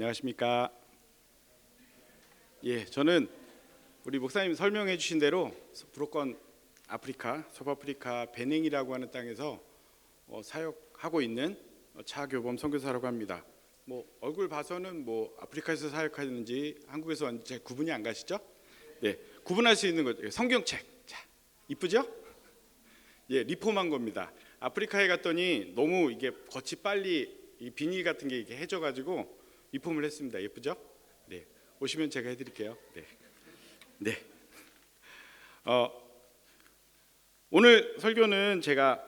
안녕하십니까. 저는 우리 목사님 설명해 주신 대로 브로건 아프리카, 서부아프리카 베냉이라고 하는 땅에서 사역하고 있는 차교범 선교사라고 합니다. 얼굴 봐서는 아프리카에서 사역하는지 한국에서 왔는지 구분이 안 가시죠? 네, 구분할 수 있는 거죠. 성경책. 자, 이쁘죠? 리폼한 겁니다. 아프리카에 갔더니 너무 이게 겉이 빨리 이 비닐 같은 게 이렇게 해져가지고 리폼을 했습니다. 예쁘죠? 네, 오시면 제가 해드릴게요. 네. 오늘 설교는 제가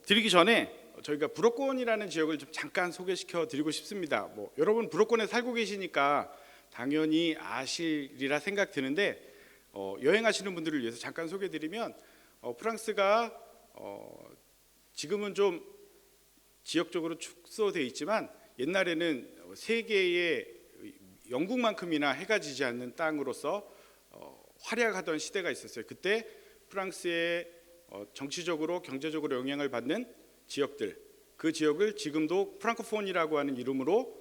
드리기 전에 저희가 브로건이라는 지역을 좀 잠깐 소개시켜 드리고 싶습니다. 여러분 브로건에 살고 계시니까 당연히 아시리라 생각 드는데 여행하시는 분들을 위해서 잠깐 소개드리면 프랑스가 지금은 좀 지역적으로 축소되어 있지만 옛날에는 세계의 영국만큼이나 해가 지지 않는 땅으로서 활약하던 시대가 있었어요. 그때 프랑스의 정치적으로 경제적으로 영향을 받는 지역들, 그 지역을 지금도 프랑코폰이라고 하는 이름으로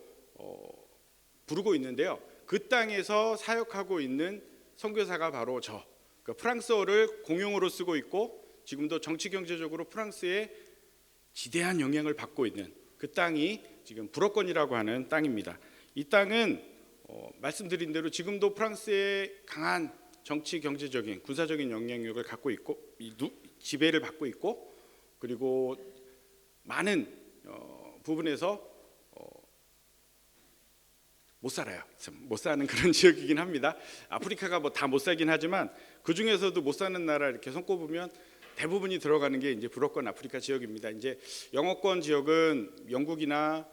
부르고 있는데요. 그 땅에서 사역하고 있는 선교사가 바로 그러니까 프랑스어를 공용어로 쓰고 있고 지금도 정치 경제적으로 프랑스의 지대한 영향을 받고 있는 그 땅이 지금 브로건이라고 하는 땅입니다. 이 땅은 말씀드린 대로 지금도 프랑스의 강한 정치 경제적인 군사적인 영향력을 갖고 있고 지배를 받고 있고 그리고 많은 부분에서 못 살아요. 못 사는 그런 지역이긴 합니다. 아프리카가 다 못 살긴 하지만 그 중에서도 못 사는 나라 이렇게 손꼽으면 대부분이 들어가는 게 이제 브로건 아프리카 지역입니다. 이제 영어권 지역은 영국이나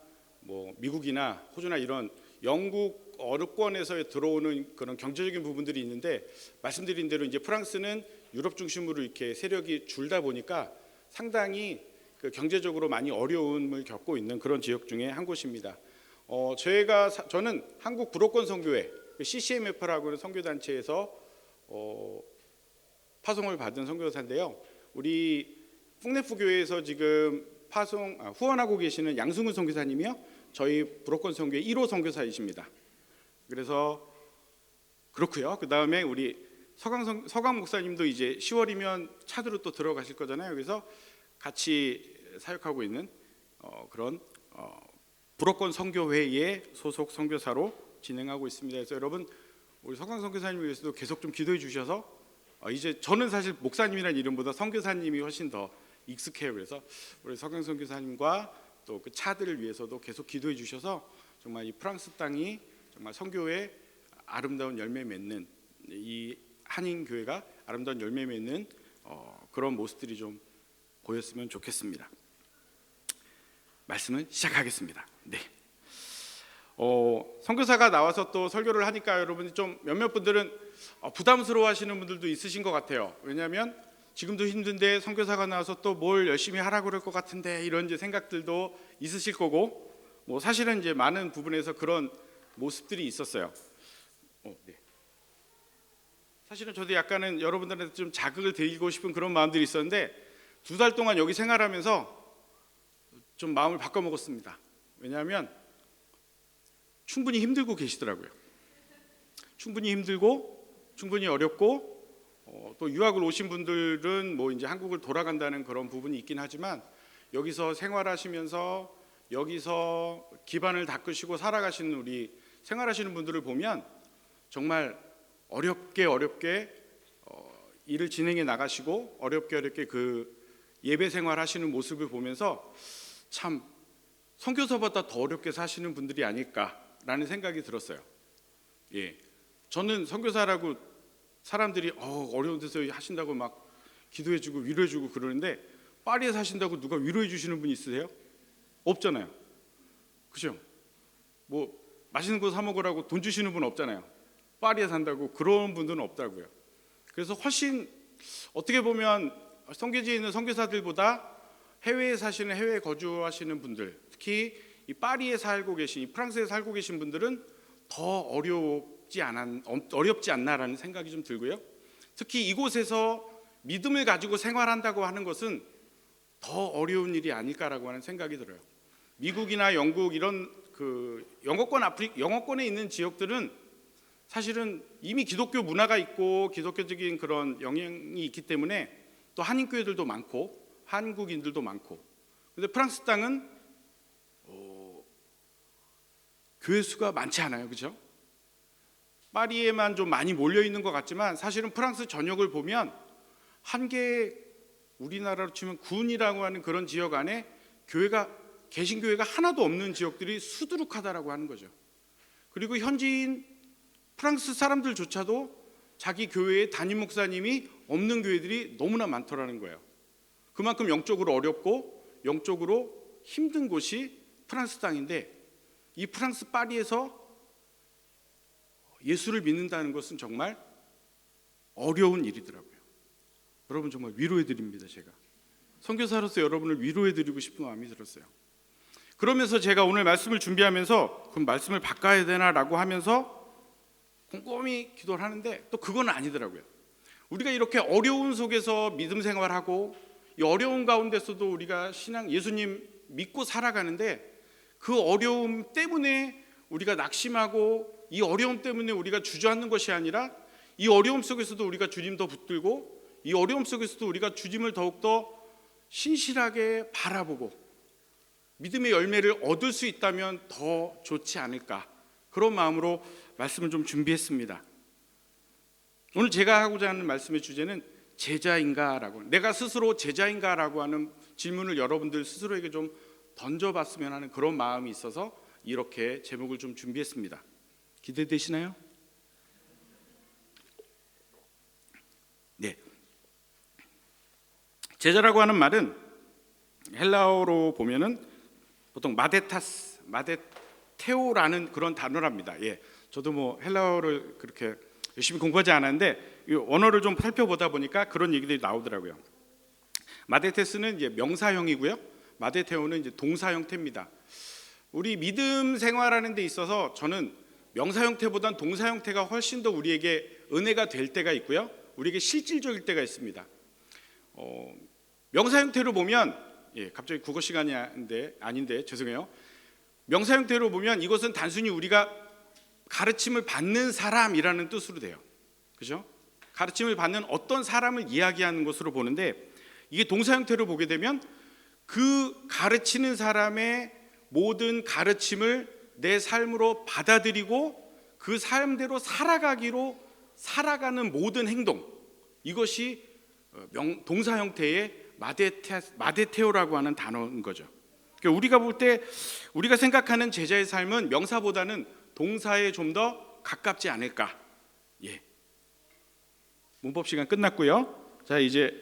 미국이나 호주나 이런 영국 어권에서 들어오는 그런 경제적인 부분들이 있는데 말씀드린 대로 이제 프랑스는 유럽 중심으로 이렇게 세력이 줄다 보니까 상당히 경제적으로 많이 어려움을 겪고 있는 그런 지역 중에 한 곳입니다. 저는 한국 브로건 선교회 CCMF라고 하는 선교 단체에서 파송을 받은 선교사인데요. 우리 풍내프 교회에서 지금 후원하고 계시는 양승훈 선교사님이요. 저희 브로건 선교회 1호 선교사이십니다. 그래서 그렇고요. 그 다음에 우리 서강 목사님도 이제 10월이면 차도로 또 들어가실 거잖아요. 그래서 같이 사역하고 있는 그런 브로건 선교회의 소속 선교사로 진행하고 있습니다. 그래서 여러분 우리 서강 선교사님을 위해서도 계속 좀 기도해 주셔서 이제 저는 사실 목사님이라는 이름보다 선교사님이 훨씬 더 익숙해요. 그래서 우리 서강 선교사님과 또 그 차들을 위해서도 계속 기도해 주셔서 정말 이 프랑스 땅이 정말 선교의 아름다운 열매 맺는 이 한인 교회가 아름다운 열매 맺는 그런 모습들이 좀 보였으면 좋겠습니다. 말씀을 시작하겠습니다. 네. 선교사가 나와서 또 설교를 하니까 여러분이 좀 몇몇 분들은 부담스러워하시는 분들도 있으신 것 같아요. 왜냐하면 지금도 힘든데 선교사가 나와서 또 뭘 열심히 하라고 그럴 것 같은데 이런 이제 생각들도 있으실 거고 사실은 이제 많은 부분에서 그런 모습들이 있었어요. 네. 사실은 저도 약간은 여러분들한테 좀 자극을 드리고 싶은 그런 마음들이 있었는데 2달 동안 여기 생활하면서 좀 마음을 바꿔 먹었습니다. 왜냐하면 충분히 힘들고 계시더라고요. 충분히 힘들고 충분히 어렵고 또 유학을 오신 분들은 이제 한국을 돌아간다는 그런 부분이 있긴 하지만 여기서 생활하시면서 여기서 기반을 닦으시고 살아가시는 우리 생활하시는 분들을 보면 정말 어렵게 일을 진행해 나가시고 어렵게 그 예배 생활하시는 모습을 보면서 참 선교사보다 더 어렵게 사시는 분들이 아닐까라는 생각이 들었어요. 저는 선교사라고 사람들이 어려운 데서 하신다고 막 기도해주고 위로해주고 그러는데 파리에 사신다고 누가 위로해 주시는 분 있으세요? 없잖아요. 그죠? 맛있는 거 사 먹으라고 돈 주시는 분 없잖아요. 파리에 산다고 그런 분들은 없다고요. 그래서 훨씬 어떻게 보면 선교지에 있는 선교사들보다 해외에 사시는 해외에 거주하시는 분들, 특히 이 파리에 살고 계신 이 프랑스에 살고 계신 분들은 더 어렵지 않나라는 생각이 좀 들고요. 특히 이곳에서 믿음을 가지고 생활한다고 하는 것은 더 어려운 일이 아닐까라고 하는 생각이 들어요. 미국이나 영국 이런 영어권에 있는 지역들은 사실은 이미 기독교 문화가 있고 기독교적인 그런 영향이 있기 때문에 또 한인교회들도 많고 한국인들도 많고. 근데 프랑스 땅은 교회 수가 많지 않아요, 그렇죠? 파리에만 좀 많이 몰려 있는 것 같지만 사실은 프랑스 전역을 보면 한 개, 우리나라로 치면 군이라고 하는 그런 지역 안에 개신교회가 하나도 없는 지역들이 수두룩하다라고 하는 거죠. 그리고 현지인 프랑스 사람들조차도 자기 교회에 담임 목사님이 없는 교회들이 너무나 많더라는 거예요. 그만큼 영적으로 어렵고 영적으로 힘든 곳이 프랑스 땅인데, 이 프랑스 파리에서 예수를 믿는다는 것은 정말 어려운 일이더라고요. 여러분 정말 위로해드립니다. 제가 선교사로서 여러분을 위로해드리고 싶은 마음이 들었어요. 그러면서 제가 오늘 말씀을 준비하면서 그럼 말씀을 바꿔야 되나라고 하면서 곰곰이 기도를 하는데 또 그건 아니더라고요. 우리가 이렇게 어려운 속에서 믿음 생활하고 이 어려운 가운데서도 우리가 신앙 예수님 믿고 살아가는데, 그 어려움 때문에 우리가 낙심하고 이 어려움 때문에 우리가 주저앉는 것이 아니라 이 어려움 속에서도 우리가 주님 더 붙들고 이 어려움 속에서도 우리가 주님을 더욱더 신실하게 바라보고 믿음의 열매를 얻을 수 있다면 더 좋지 않을까, 그런 마음으로 말씀을 좀 준비했습니다. 오늘 제가 하고자 하는 말씀의 주제는 제자인가라고, 내가 스스로 제자인가라고 하는 질문을 여러분들 스스로에게 좀 던져봤으면 하는 그런 마음이 있어서 이렇게 제목을 좀 준비했습니다. 기대되시나요? 네. 제자라고 하는 말은 헬라어로 보면은 보통 마데테오라는 그런 단어랍니다. 예, 저도 뭐 헬라어를 그렇게 열심히 공부하지 않았는데 이 언어를 좀 살펴보다 보니까 그런 얘기들이 나오더라고요. 마데테스는 이제 명사형이고요, 마데테오는 이제 동사 형태입니다. 우리 믿음 생활하는 데 있어서 저는 명사 형태보단 동사 형태가 훨씬 더 우리에게 은혜가 될 때가 있고요, 우리에게 실질적일 때가 있습니다. 명사 형태로 보면, 갑자기 국어 시간이 아닌데 죄송해요. 명사 형태로 보면 이것은 단순히 우리가 가르침을 받는 사람이라는 뜻으로 돼요. 그죠? 가르침을 받는 어떤 사람을 이야기하는 것으로 보는데, 이게 동사 형태로 보게 되면 그 가르치는 사람의 모든 가르침을 내 삶으로 받아들이고 그 삶대로 살아가는 모든 행동, 이것이 동사 형태의 마데테오라고 하는 단어인 거죠. 그러니까 우리가 볼 때 우리가 생각하는 제자의 삶은 명사보다는 동사에 좀 더 가깝지 않을까. 예. 문법 시간 끝났고요. 자, 이제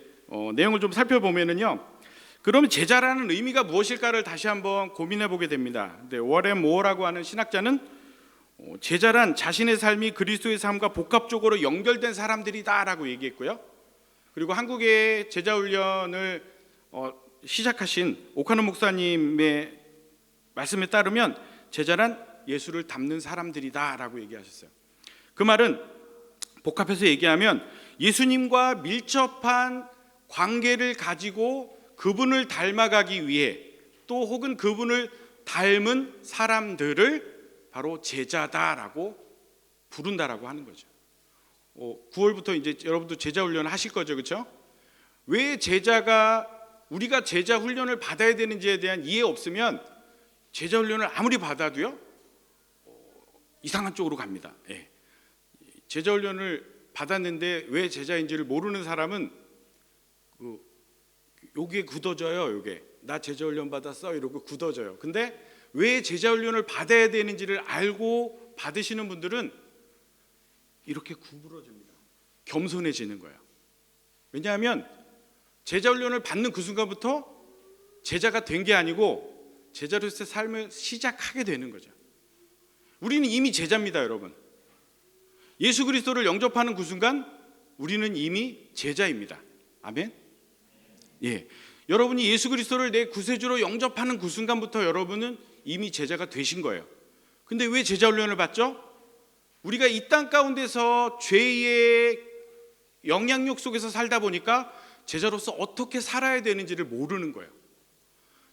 내용을 좀 살펴보면은요. 그러면 제자라는 의미가 무엇일까를 다시 한번 고민해 보게 됩니다. 근데 워렌 모어라고 하는 신학자는 제자란 자신의 삶이 그리스도의 삶과 복합적으로 연결된 사람들이다라고 얘기했고요. 그리고 한국의 제자 훈련을 시작하신 오카노 목사님의 말씀에 따르면 제자란 예수를 닮는 사람들이다라고 얘기하셨어요. 그 말은 복합해서 얘기하면 예수님과 밀접한 관계를 가지고 그분을 닮아가기 위해 또 혹은 그분을 닮은 사람들을 바로 제자다라고 부른다라고 하는 거죠. 9월부터 이제 여러분도 제자 훈련을 하실 거죠, 그렇죠? 왜 우리가 제자 훈련을 받아야 되는지에 대한 이해 없으면 제자 훈련을 아무리 받아도요 이상한 쪽으로 갑니다. 예. 제자 훈련을 받았는데 왜 제자인지를 모르는 사람은 요게 굳어져요. 요게 나 제자 훈련 받았어 이러고 굳어져요. 근데 왜 제자 훈련을 받아야 되는지를 알고 받으시는 분들은 이렇게 구부러집니다. 겸손해지는 거예요. 왜냐하면 제자 훈련을 받는 그 순간부터 제자가 된 게 아니고 제자로서의 삶을 시작하게 되는 거죠. 우리는 이미 제자입니다, 여러분. 예수 그리스도를 영접하는 그 순간 우리는 이미 제자입니다. 아멘. 예, 여러분이 예수 그리스도를 내 구세주로 영접하는 그 순간부터 여러분은 이미 제자가 되신 거예요. 근데 왜 제자 훈련을 받죠? 우리가 이 땅 가운데서 죄의 영향력 속에서 살다 보니까 제자로서 어떻게 살아야 되는지를 모르는 거예요.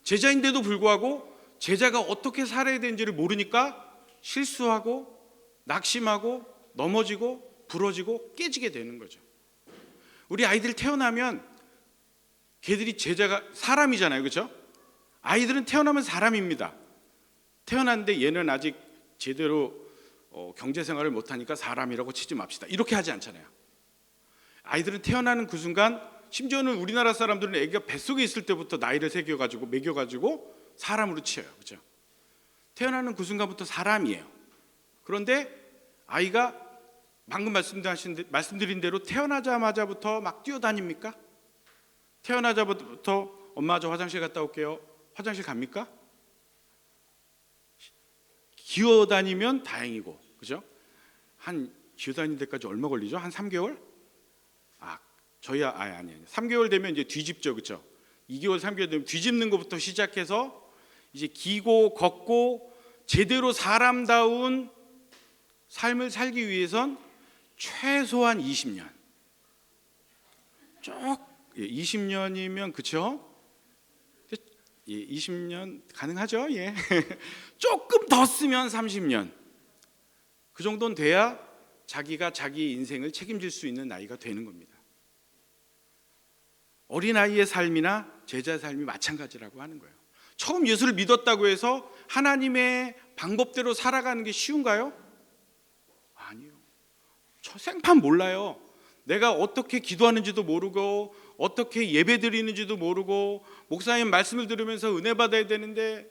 제자인데도 불구하고 제자가 어떻게 살아야 되는지를 모르니까 실수하고 낙심하고 넘어지고 부러지고 깨지게 되는 거죠. 우리 아이들 태어나면 걔들이 제자가 사람이잖아요, 그렇죠? 아이들은 태어나면 사람입니다. 태어났는데 얘는 아직 제대로 경제생활을 못하니까 사람이라고 치지 맙시다, 이렇게 하지 않잖아요. 아이들은 태어나는 그 순간, 심지어는 우리나라 사람들은 애기가 뱃속에 있을 때부터 나이를 새겨가지고 매겨가지고 사람으로 치어요, 그렇죠? 태어나는 그 순간부터 사람이에요. 그런데 아이가 방금 말씀드린 대로 태어나자마자부터 막 뛰어다닙니까? 태어나자부터 엄마 저 화장실 갔다 올게요, 화장실 갑니까? 기어다니면 다행이고, 그죠? 한 기어다니는 데까지 얼마 걸리죠? 한 3개월? 아니 3개월 되면 이제 뒤집죠, 그렇죠? 2개월 3개월 되면 뒤집는 것부터 시작해서 이제 기고 걷고 제대로 사람다운 삶을 살기 위해선 최소한 20년. 20년이면 그렇죠? 20년 가능하죠? 예. 조금 더 쓰면 30년. 그 정도는 돼야 자기가 자기 인생을 책임질 수 있는 나이가 되는 겁니다. 어린아이의 삶이나 제자의 삶이 마찬가지라고 하는 거예요. 처음 예수를 믿었다고 해서 하나님의 방법대로 살아가는 게 쉬운가요? 아니요. 저 생판 몰라요. 내가 어떻게 기도하는지도 모르고 어떻게 예배 드리는지도 모르고 목사님 말씀을 들으면서 은혜 받아야 되는데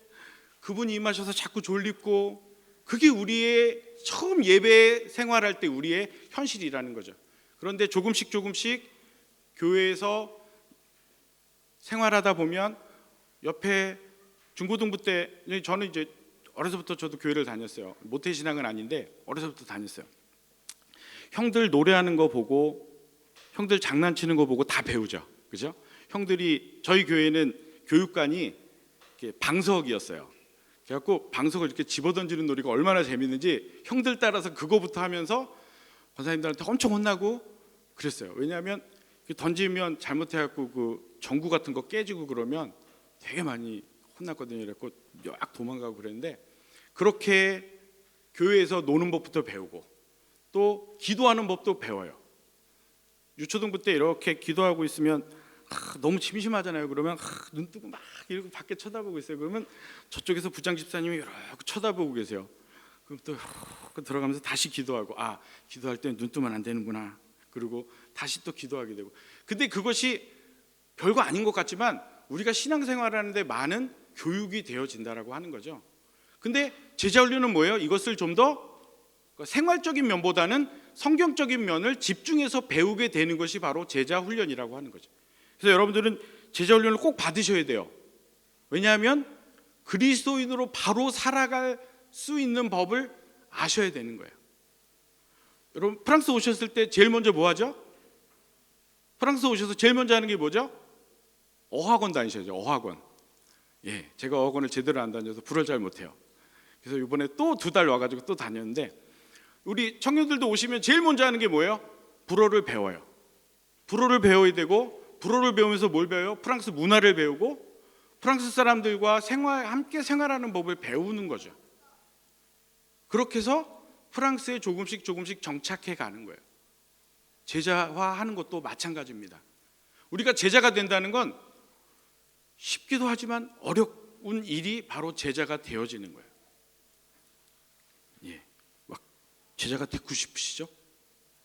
그분이 임하셔서 자꾸 졸립고, 그게 우리의 처음 예배 생활할 때 우리의 현실이라는 거죠. 그런데 조금씩 교회에서 생활하다 보면 옆에 중고등부 때, 저는 이제 어려서부터 저도 교회를 다녔어요. 모태신앙은 아닌데 어려서부터 다녔어요. 형들 노래하는 거 보고, 형들 장난치는 거 보고 다 배우죠, 그죠? 형들이, 저희 교회는 교육관이 방석이었어요. 그래갖고 방석을 이렇게 집어던지는 놀이가 얼마나 재밌는지 형들 따라서 그거부터 하면서 권사님들한테 엄청 혼나고 그랬어요. 왜냐하면 던지면 잘못해갖고 그 전구 같은 거 깨지고 그러면 되게 많이 혼났거든요. 그래갖고 약 도망가고 그랬는데, 그렇게 교회에서 노는 법부터 배우고 또 기도하는 법도 배워요. 유초등부 때 이렇게 기도하고 있으면 너무 심심하잖아요. 그러면 눈 뜨고 막 이러고 밖에 쳐다보고 있어요. 그러면 저쪽에서 부장 집사님이 이렇게 쳐다보고 계세요. 그럼 또 들어가면서 다시 기도하고, 기도할 때 눈 뜨면 안 되는구나. 그리고 다시 또 기도하게 되고. 근데 그것이 별거 아닌 것 같지만 우리가 신앙생활을 하는데 많은 교육이 되어진다라고 하는 거죠. 근데 제자훈련은 뭐예요? 이것을 좀 더 생활적인 면보다는 성경적인 면을 집중해서 배우게 되는 것이 바로 제자훈련이라고 하는 거죠. 그래서 여러분들은 제자훈련을 꼭 받으셔야 돼요. 왜냐하면 그리스도인으로 바로 살아갈 수 있는 법을 아셔야 되는 거예요. 여러분, 프랑스 오셨을 때 제일 먼저 뭐 하죠? 프랑스 오셔서 제일 먼저 하는 게 뭐죠? 어학원 다니셔야죠. 어학원. 예, 제가 어학원을 제대로 안 다녀서 불어를 잘 못해요. 그래서 이번에 또 2달 와가지고 또 다녔는데, 우리 청년들도 오시면 제일 먼저 하는 게 뭐예요? 불어를 배워요. 불어를 배워야 되고, 불어를 배우면서 뭘 배워요? 프랑스 문화를 배우고 프랑스 사람들과 함께 생활하는 법을 배우는 거죠. 그렇게 해서 프랑스에 조금씩 정착해 가는 거예요. 제자화하는 것도 마찬가지입니다. 우리가 제자가 된다는 건 쉽기도 하지만 어려운 일이 바로 제자가 되어지는 거예요. 예, 막 제자가 되고 싶으시죠?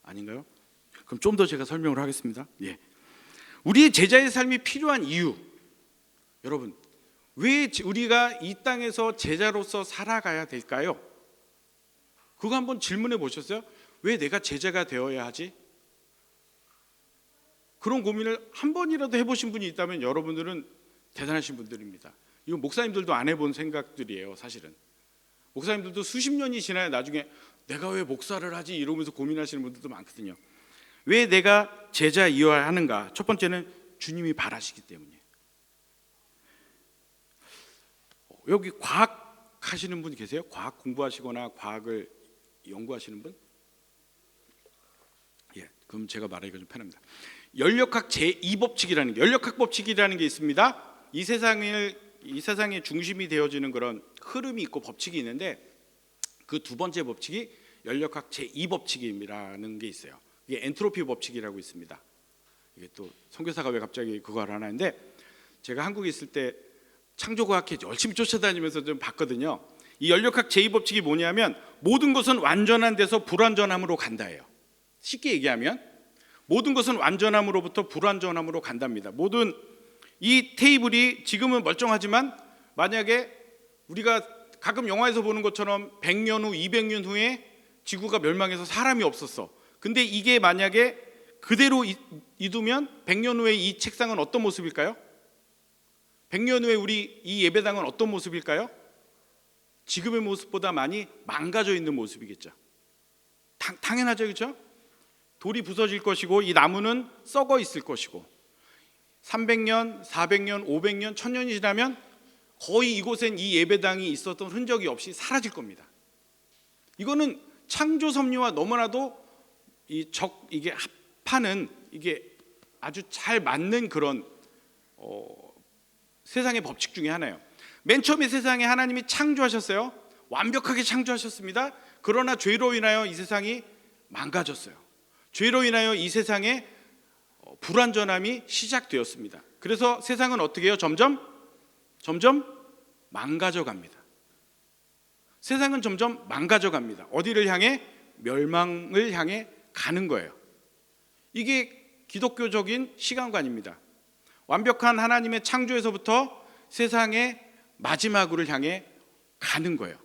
아닌가요? 그럼 좀 더 제가 설명을 하겠습니다. 예, 우리의 제자의 삶이 필요한 이유, 여러분, 왜 우리가 이 땅에서 제자로서 살아가야 될까요? 그거 한번 질문해 보셨어요? 왜 내가 제자가 되어야 하지? 그런 고민을 한 번이라도 해보신 분이 있다면 여러분들은 대단하신 분들입니다. 이거 목사님들도 안 해본 생각들이에요. 사실은 목사님들도 수십 년이 지나야 나중에 내가 왜 목사를 하지 이러면서 고민하시는 분들도 많거든요. 왜 내가 제자이어야 하는가? 첫 번째는 주님이 바라시기 때문이에요. 여기 과학 하시는 분 계세요? 과학 공부하시거나 과학을 연구하시는 분? 예, 그럼 제가 말하기가 좀 편합니다. 연력학 제2법칙이라는 게, 연력학 법칙이라는 게 있습니다. 이 세상을 이 세상의 중심이 되어지는 그런 흐름이 있고 법칙이 있는데, 그 두 번째 법칙이 연력학 제2법칙이라는 게 있어요. 이게 엔트로피 법칙이라고 있습니다. 이게 또 선교사가 왜 갑자기 그걸 하나인데, 제가 한국에 있을 때 창조과학회 열심히 쫓아다니면서 좀 봤거든요. 이 연력학 제2법칙이 뭐냐면, 모든 것은 완전한 데서 불완전함으로 간다예요. 쉽게 얘기하면 모든 것은 완전함으로부터 불완전함으로 간답니다. 모든 이 테이블이 지금은 멀쩡하지만, 만약에 우리가 가끔 영화에서 보는 것처럼 100년 후, 200년 후에 지구가 멸망해서 사람이 없었어. 근데 이게 만약에 그대로 이두면 100년 후에 이 책상은 어떤 모습일까요? 100년 후에 우리 이 예배당은 어떤 모습일까요? 지금의 모습보다 많이 망가져 있는 모습이겠죠. 당연하죠, 그렇죠? 돌이 부서질 것이고, 이 나무는 썩어 있을 것이고, 300년, 400년, 500년, 1000년이 지나면 거의 이곳엔 이 예배당이 있었던 흔적이 없이 사라질 겁니다. 이거는 창조 섭리와 너무나도 이게 합하는, 이게 아주 잘 맞는 그런 세상의 법칙 중에 하나예요. 맨 처음에 세상에 하나님이 창조하셨어요. 완벽하게 창조하셨습니다. 그러나 죄로 인하여 이 세상이 망가졌어요. 죄로 인하여 이 세상에 불완전함이 시작되었습니다. 그래서 세상은 어떻게 해요? 점점 망가져 갑니다. 세상은 점점 망가져 갑니다. 어디를 향해? 멸망을 향해 가는 거예요. 이게 기독교적인 시간관입니다. 완벽한 하나님의 창조에서부터 세상의 마지막을 향해 가는 거예요.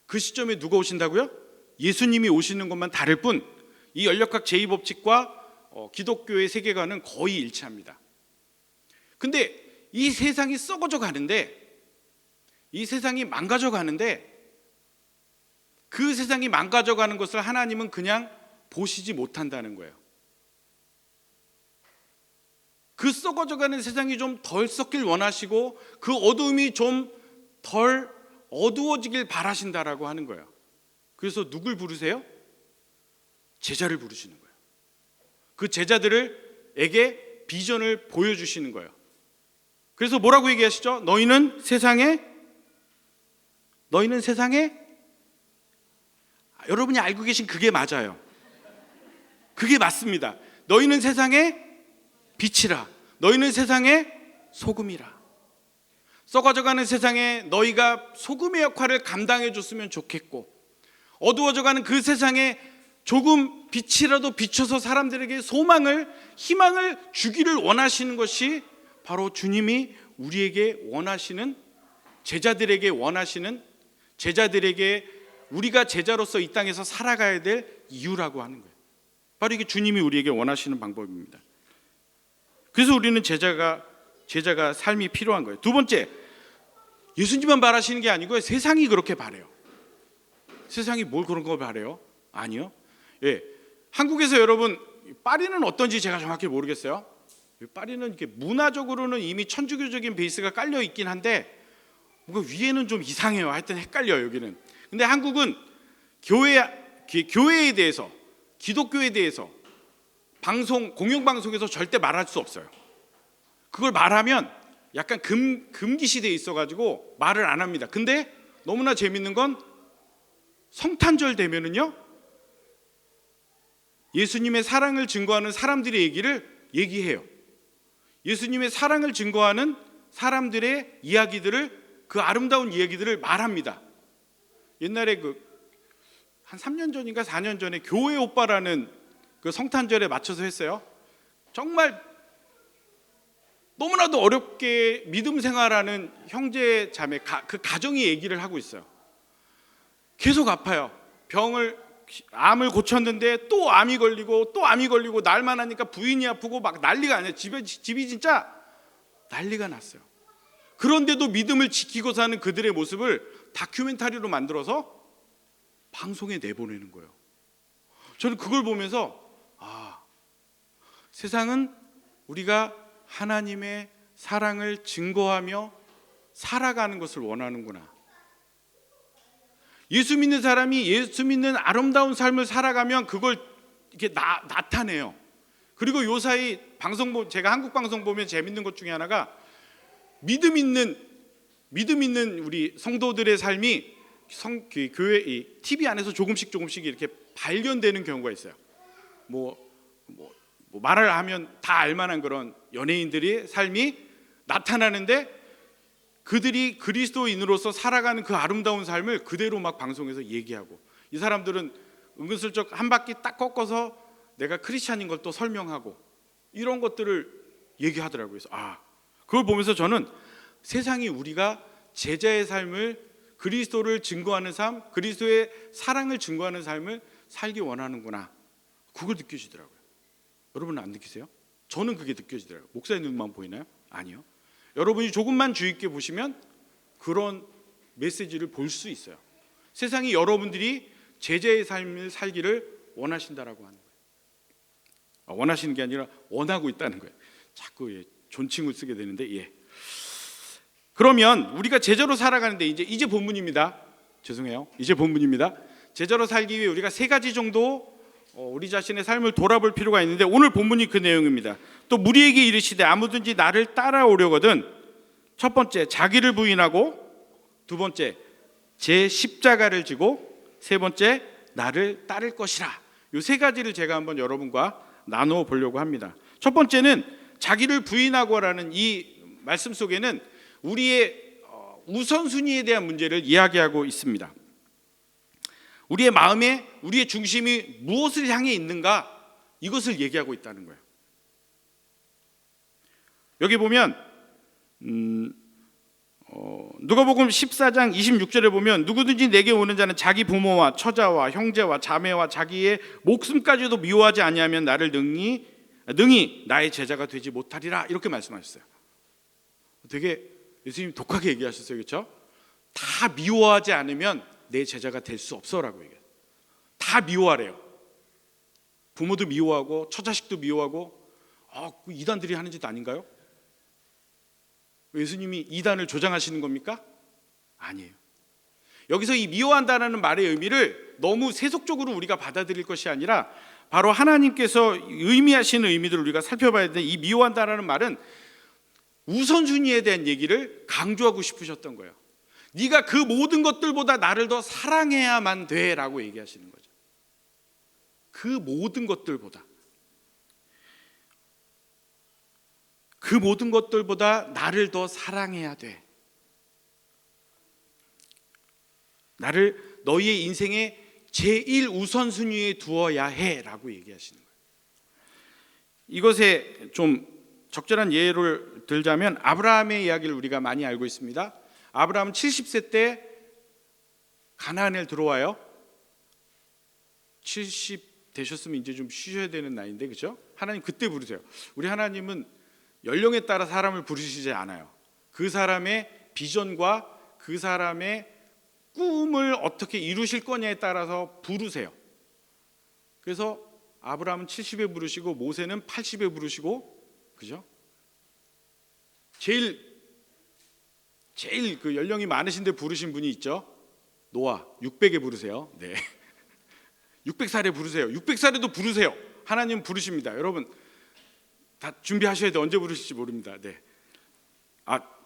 그 시점에 누가 오신다고요? 예수님이 오시는 것만 다를 뿐, 이 연력학 제2법칙과 기독교의 세계관은 거의 일치합니다. 근데 이 세상이 썩어져 가는데, 이 세상이 망가져 가는데, 그 세상이 망가져 가는 것을 하나님은 그냥 보시지 못한다는 거예요. 그 썩어져 가는 세상이 좀 덜 썩길 원하시고, 그 어두움이 좀 덜 어두워지길 바라신다라고 하는 거예요. 그래서 누굴 부르세요? 제자를 부르시는 거예요. 그 제자들에게 비전을 보여주시는 거예요. 그래서 뭐라고 얘기하시죠? 너희는 세상에 여러분이 알고 계신 그게 맞아요. 그게 맞습니다. 너희는 세상의 빛이라. 너희는 세상의 소금이라. 썩어져가는 세상에 너희가 소금의 역할을 감당해 줬으면 좋겠고, 어두워져가는 그 세상에 조금 빛이라도 비춰서 사람들에게 소망을, 희망을 주기를 원하시는 것이 바로 주님이 우리에게 원하시는, 제자들에게 원하시는, 제자들에게 우리가 제자로서 이 땅에서 살아가야 될 이유라고 하는 거예요. 바로 이게 주님이 우리에게 원하시는 방법입니다. 그래서 우리는 제자가 삶이 필요한 거예요. 두 번째, 예수님만 바라시는 게 아니고요, 세상이 그렇게 바래요. 세상이 뭘 그런 거 바래요? 아니요. 예, 한국에서 여러분 파리는 어떤지 제가 정확히 모르겠어요. 파리는 이렇게 문화적으로는 이미 천주교적인 베이스가 깔려 있긴 한데, 뭔가 위에는 좀 이상해요. 하여튼 헷갈려요, 여기는. 근데 한국은 교회에 대해서, 기독교에 대해서 공영방송에서 절대 말할 수 없어요. 그걸 말하면 약간 금기시되어 있어가지고 말을 안 합니다. 근데 너무나 재밌는 건, 성탄절 되면은요, 예수님의 사랑을 증거하는 사람들의 얘기해요. 예수님의 사랑을 증거하는 사람들의 이야기들을, 그 아름다운 이야기들을 말합니다. 옛날에 한 3년 전인가 4년 전에 교회 오빠라는 그 성탄절에 맞춰서 했어요. 정말 너무나도 어렵게 믿음 생활하는 형제 자매, 그 가정이 얘기를 하고 있어요. 계속 아파요. 암을 고쳤는데 또 암이 걸리고 또 암이 걸리고, 날만 하니까 부인이 아프고 막 난리가 아니에요. 집이 진짜 난리가 났어요. 그런데도 믿음을 지키고 사는 그들의 모습을 다큐멘터리로 만들어서 방송에 내보내는 거예요. 저는 그걸 보면서, 세상은 우리가 하나님의 사랑을 증거하며 살아가는 것을 원하는구나. 예수 믿는 사람이 예수 믿는 아름다운 삶을 살아가면 그걸 이렇게 나타내요. 그리고 요사이 제가 한국 방송 보면 재밌는 것 중에 하나가, 믿음 있는 믿음 있는 우리 성도들의 삶이 교회 이 TV 안에서 조금씩 이렇게 발견되는 경우가 있어요. 뭐 말을 하면 다 알만한 그런 연예인들의 삶이 나타나는데 그들이 그리스도인으로서 살아가는 그 아름다운 삶을 그대로 막 방송에서 얘기하고, 이 사람들은 은근슬쩍 한 바퀴 딱 꺾어서 내가 크리스찬인 걸 또 설명하고 이런 것들을 얘기하더라고요. 그래서 그걸 보면서 저는 세상이 우리가 제자의 삶을, 그리스도를 증거하는 삶, 그리스도의 사랑을 증거하는 삶을 살기 원하는구나, 그걸 느껴지더라고요. 여러분은 안 느끼세요? 저는 그게 느껴지더라고요. 목사님 눈만 보이나요? 아니요. 여러분이 조금만 주의 깊게 보시면 그런 메시지를 볼 수 있어요. 세상이 여러분들이 제자의 삶을 살기를 원하신다라고 하는 거예요. 원하시는 게 아니라 원하고 있다는 거예요. 자꾸 존칭을 쓰게 되는데, 그러면 우리가 제자로 살아가는데 이제 본문입니다. 죄송해요. 이제 본문입니다. 제자로 살기 위해 우리가 3가지 정도 우리 자신의 삶을 돌아볼 필요가 있는데, 오늘 본문이 그 내용입니다. 또 무리에게 이르시되 아무든지 나를 따라오려거든 첫 번째 자기를 부인하고, 두 번째 제 십자가를 지고, 세 번째 나를 따를 것이라. 이 3가지를 제가 한번 여러분과 나누어 보려고 합니다. 첫 번째는 자기를 부인하고라는 이 말씀 속에는 우리의 우선순위에 대한 문제를 이야기하고 있습니다. 우리의 마음에 우리의 중심이 무엇을 향해 있는가, 이것을 얘기하고 있다는 거예요. 여기 보면 누가복음 14장 26절에 보면 누구든지 내게 오는 자는 자기 부모와 처자와 형제와 자매와 자기의 목숨까지도 미워하지 아니하면 나를 능히 나의 제자가 되지 못하리라, 이렇게 말씀하셨어요. 되게 예수님 독하게 얘기하셨어요. 그렇죠? 다 미워하지 않으면 내 제자가 될 수 없어라고 얘기해요. 다 미워하래요. 부모도 미워하고 처자식도 미워하고. 그 이단들이 하는 짓 아닌가요? 예수님이 이단을 조장하시는 겁니까? 아니에요. 여기서 이 미워한다는 말의 의미를 너무 세속적으로 우리가 받아들일 것이 아니라 바로 하나님께서 의미하시는 의미들을 우리가 살펴봐야 되는데, 이 미워한다는 말은 우선순위에 대한 얘기를 강조하고 싶으셨던 거예요. 네가 그 모든 것들보다 나를 더 사랑해야만 돼라고 얘기하시는 거죠. 그 모든 것들보다 나를 더 사랑해야 돼. 나를 너희의 인생의 제1 우선순위에 두어야 해라고 얘기하시는 거예요. 이것에 좀 적절한 예를 들자면 아브라함의 이야기를 우리가 많이 알고 있습니다. 아브라함은 70세 때 가나안에 들어와요. 70 되셨으면 이제 좀 쉬셔야 되는 나이인데, 그렇죠? 하나님 그때 부르세요. 우리 하나님은 연령에 따라 사람을 부르시지 않아요. 그 사람의 비전과 그 사람의 꿈을 어떻게 이루실 거냐에 따라서 부르세요. 그래서 아브라함은 70에 부르시고 모세는 80에 부르시고, 그죠? 제일 그 연령이 많으신데 부르신 분이 있죠. 노아 600에 부르세요. 네. 600살에 부르세요. 600살에도 부르세요. 하나님 부르십니다. 여러분 다 준비하셔야 돼. 언제 부르실지 모릅니다. 네.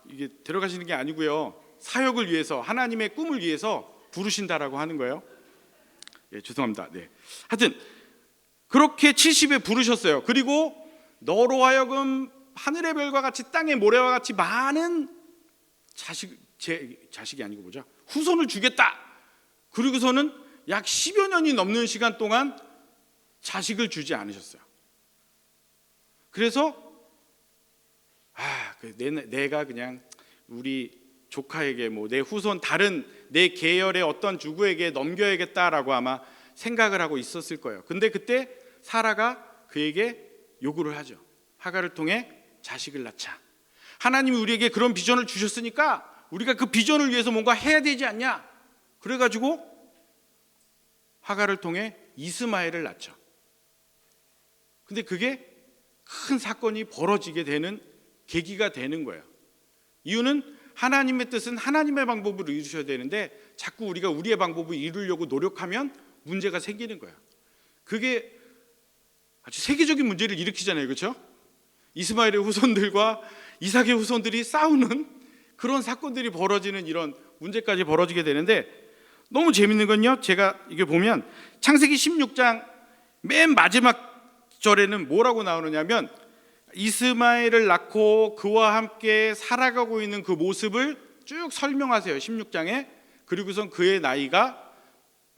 이게 데려가시는 게 아니고요. 사역을 위해서, 하나님의 꿈을 위해서 부르신다라고 하는 거예요. 죄송합니다. 네. 하여튼 그렇게 70에 부르셨어요. 그리고 너로 하여금 하늘의 별과 같이 땅의 모래와 같이 많은 자식이 아니고 뭐죠? 후손을 주겠다. 그리고서는 약 10여 년이 넘는 시간 동안 자식을 주지 않으셨어요. 그래서 내가 그냥 우리 조카에게 내 후손 다른 내 계열의 어떤 주구에게 넘겨야겠다라고 아마 생각을 하고 있었을 거예요. 근데 그때 사라가 그에게 요구를 하죠. 하갈을 통해 자식을 낳자. 하나님이 우리에게 그런 비전을 주셨으니까 우리가 그 비전을 위해서 뭔가 해야 되지 않냐. 그래가지고 하갈을 통해 이스마엘을 낳죠. 근데 그게 큰 사건이 벌어지게 되는 계기가 되는 거예요. 이유는 하나님의 뜻은 하나님의 방법으로 이루셔야 되는데 자꾸 우리가 우리의 방법을 이루려고 노력하면 문제가 생기는 거예요. 그게 아주 세계적인 문제를 일으키잖아요. 그렇죠? 이스마엘의 후손들과 이삭의 후손들이 싸우는 그런 사건들이 벌어지는 이런 문제까지 벌어지게 되는데, 너무 재밌는 건요, 제가 이게 보면 창세기 16장 맨 마지막 절에는 뭐라고 나오느냐면 이스마엘을 낳고 그와 함께 살아가고 있는 그 모습을 쭉 설명하세요, 16장에. 그리고선 그의 나이가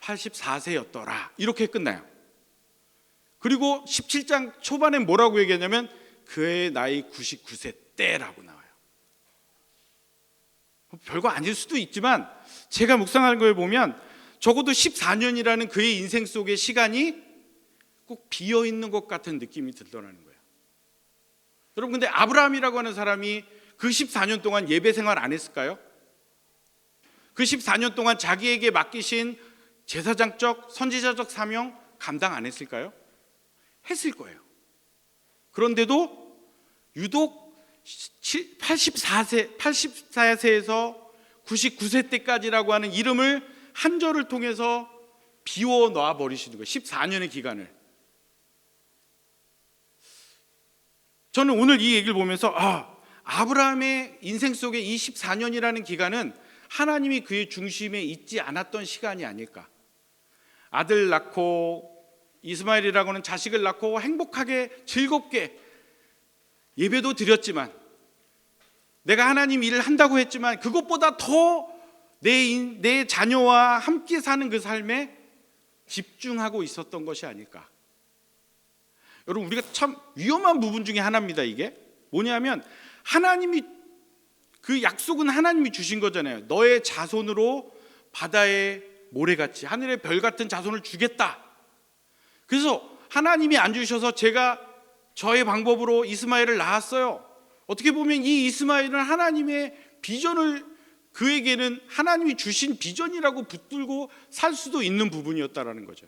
84세였더라 이렇게 끝나요. 그리고 17장 초반엔 뭐라고 얘기하냐면 그의 나이 99세 때라고 나와요. 별거 아닐 수도 있지만 제가 묵상하는 거에 보면 적어도 14년이라는 그의 인생 속의 시간이 꼭 비어있는 것 같은 느낌이 들더라는 거예요. 여러분, 근데 아브라함이라고 하는 사람이 그 14년 동안 예배 생활 안 했을까요? 그 14년 동안 자기에게 맡기신 제사장적, 선지자적 사명 감당 안 했을까요? 했을 거예요. 그런데도 유독 84세에서 99세 때까지라고 하는 이름을 한 절을 통해서 비워놔 버리시는 거예요. 14년의 기간을. 저는 오늘 이 얘기를 보면서 아브라함의 인생 속에 이 14년이라는 기간은 하나님이 그의 중심에 있지 않았던 시간이 아닐까. 아들 낳고 이스마엘이라고 하는 자식을 낳고 행복하게 즐겁게 예배도 드렸지만, 내가 하나님 일을 한다고 했지만 그것보다 더 내 자녀와 함께 사는 그 삶에 집중하고 있었던 것이 아닐까. 여러분, 우리가 참 위험한 부분 중에 하나입니다. 이게 뭐냐면 하나님이, 그 약속은 하나님이 주신 거잖아요. 너의 자손으로 바다의 모래같이 하늘의 별 같은 자손을 주겠다. 그래서 하나님이 안 주셔서 제가 저의 방법으로 이스마엘을 낳았어요. 어떻게 보면 이 이스마엘은 하나님의 비전을, 그에게는 하나님이 주신 비전이라고 붙들고 살 수도 있는 부분이었다라는 거죠.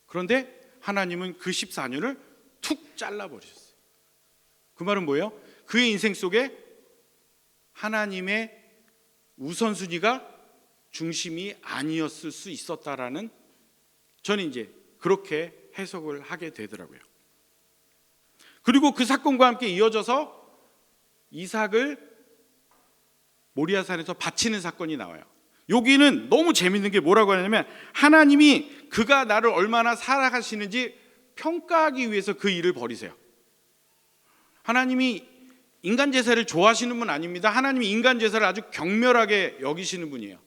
그런데 하나님은 그 14년을 툭 잘라버리셨어요. 그 말은 뭐예요? 그의 인생 속에 하나님의 우선순위가 중심이 아니었을 수 있었다라는, 저는 이제 그렇게 해석을 하게 되더라고요. 그리고 그 사건과 함께 이어져서 이삭을 모리아산에서 바치는 사건이 나와요. 여기는 너무 재밌는 게 뭐라고 하냐면 하나님이 그가 나를 얼마나 사랑하시는지 평가하기 위해서 그 일을 벌이세요. 하나님이 인간 제사를 좋아하시는 분 아닙니다. 하나님이 인간 제사를 아주 경멸하게 여기시는 분이에요.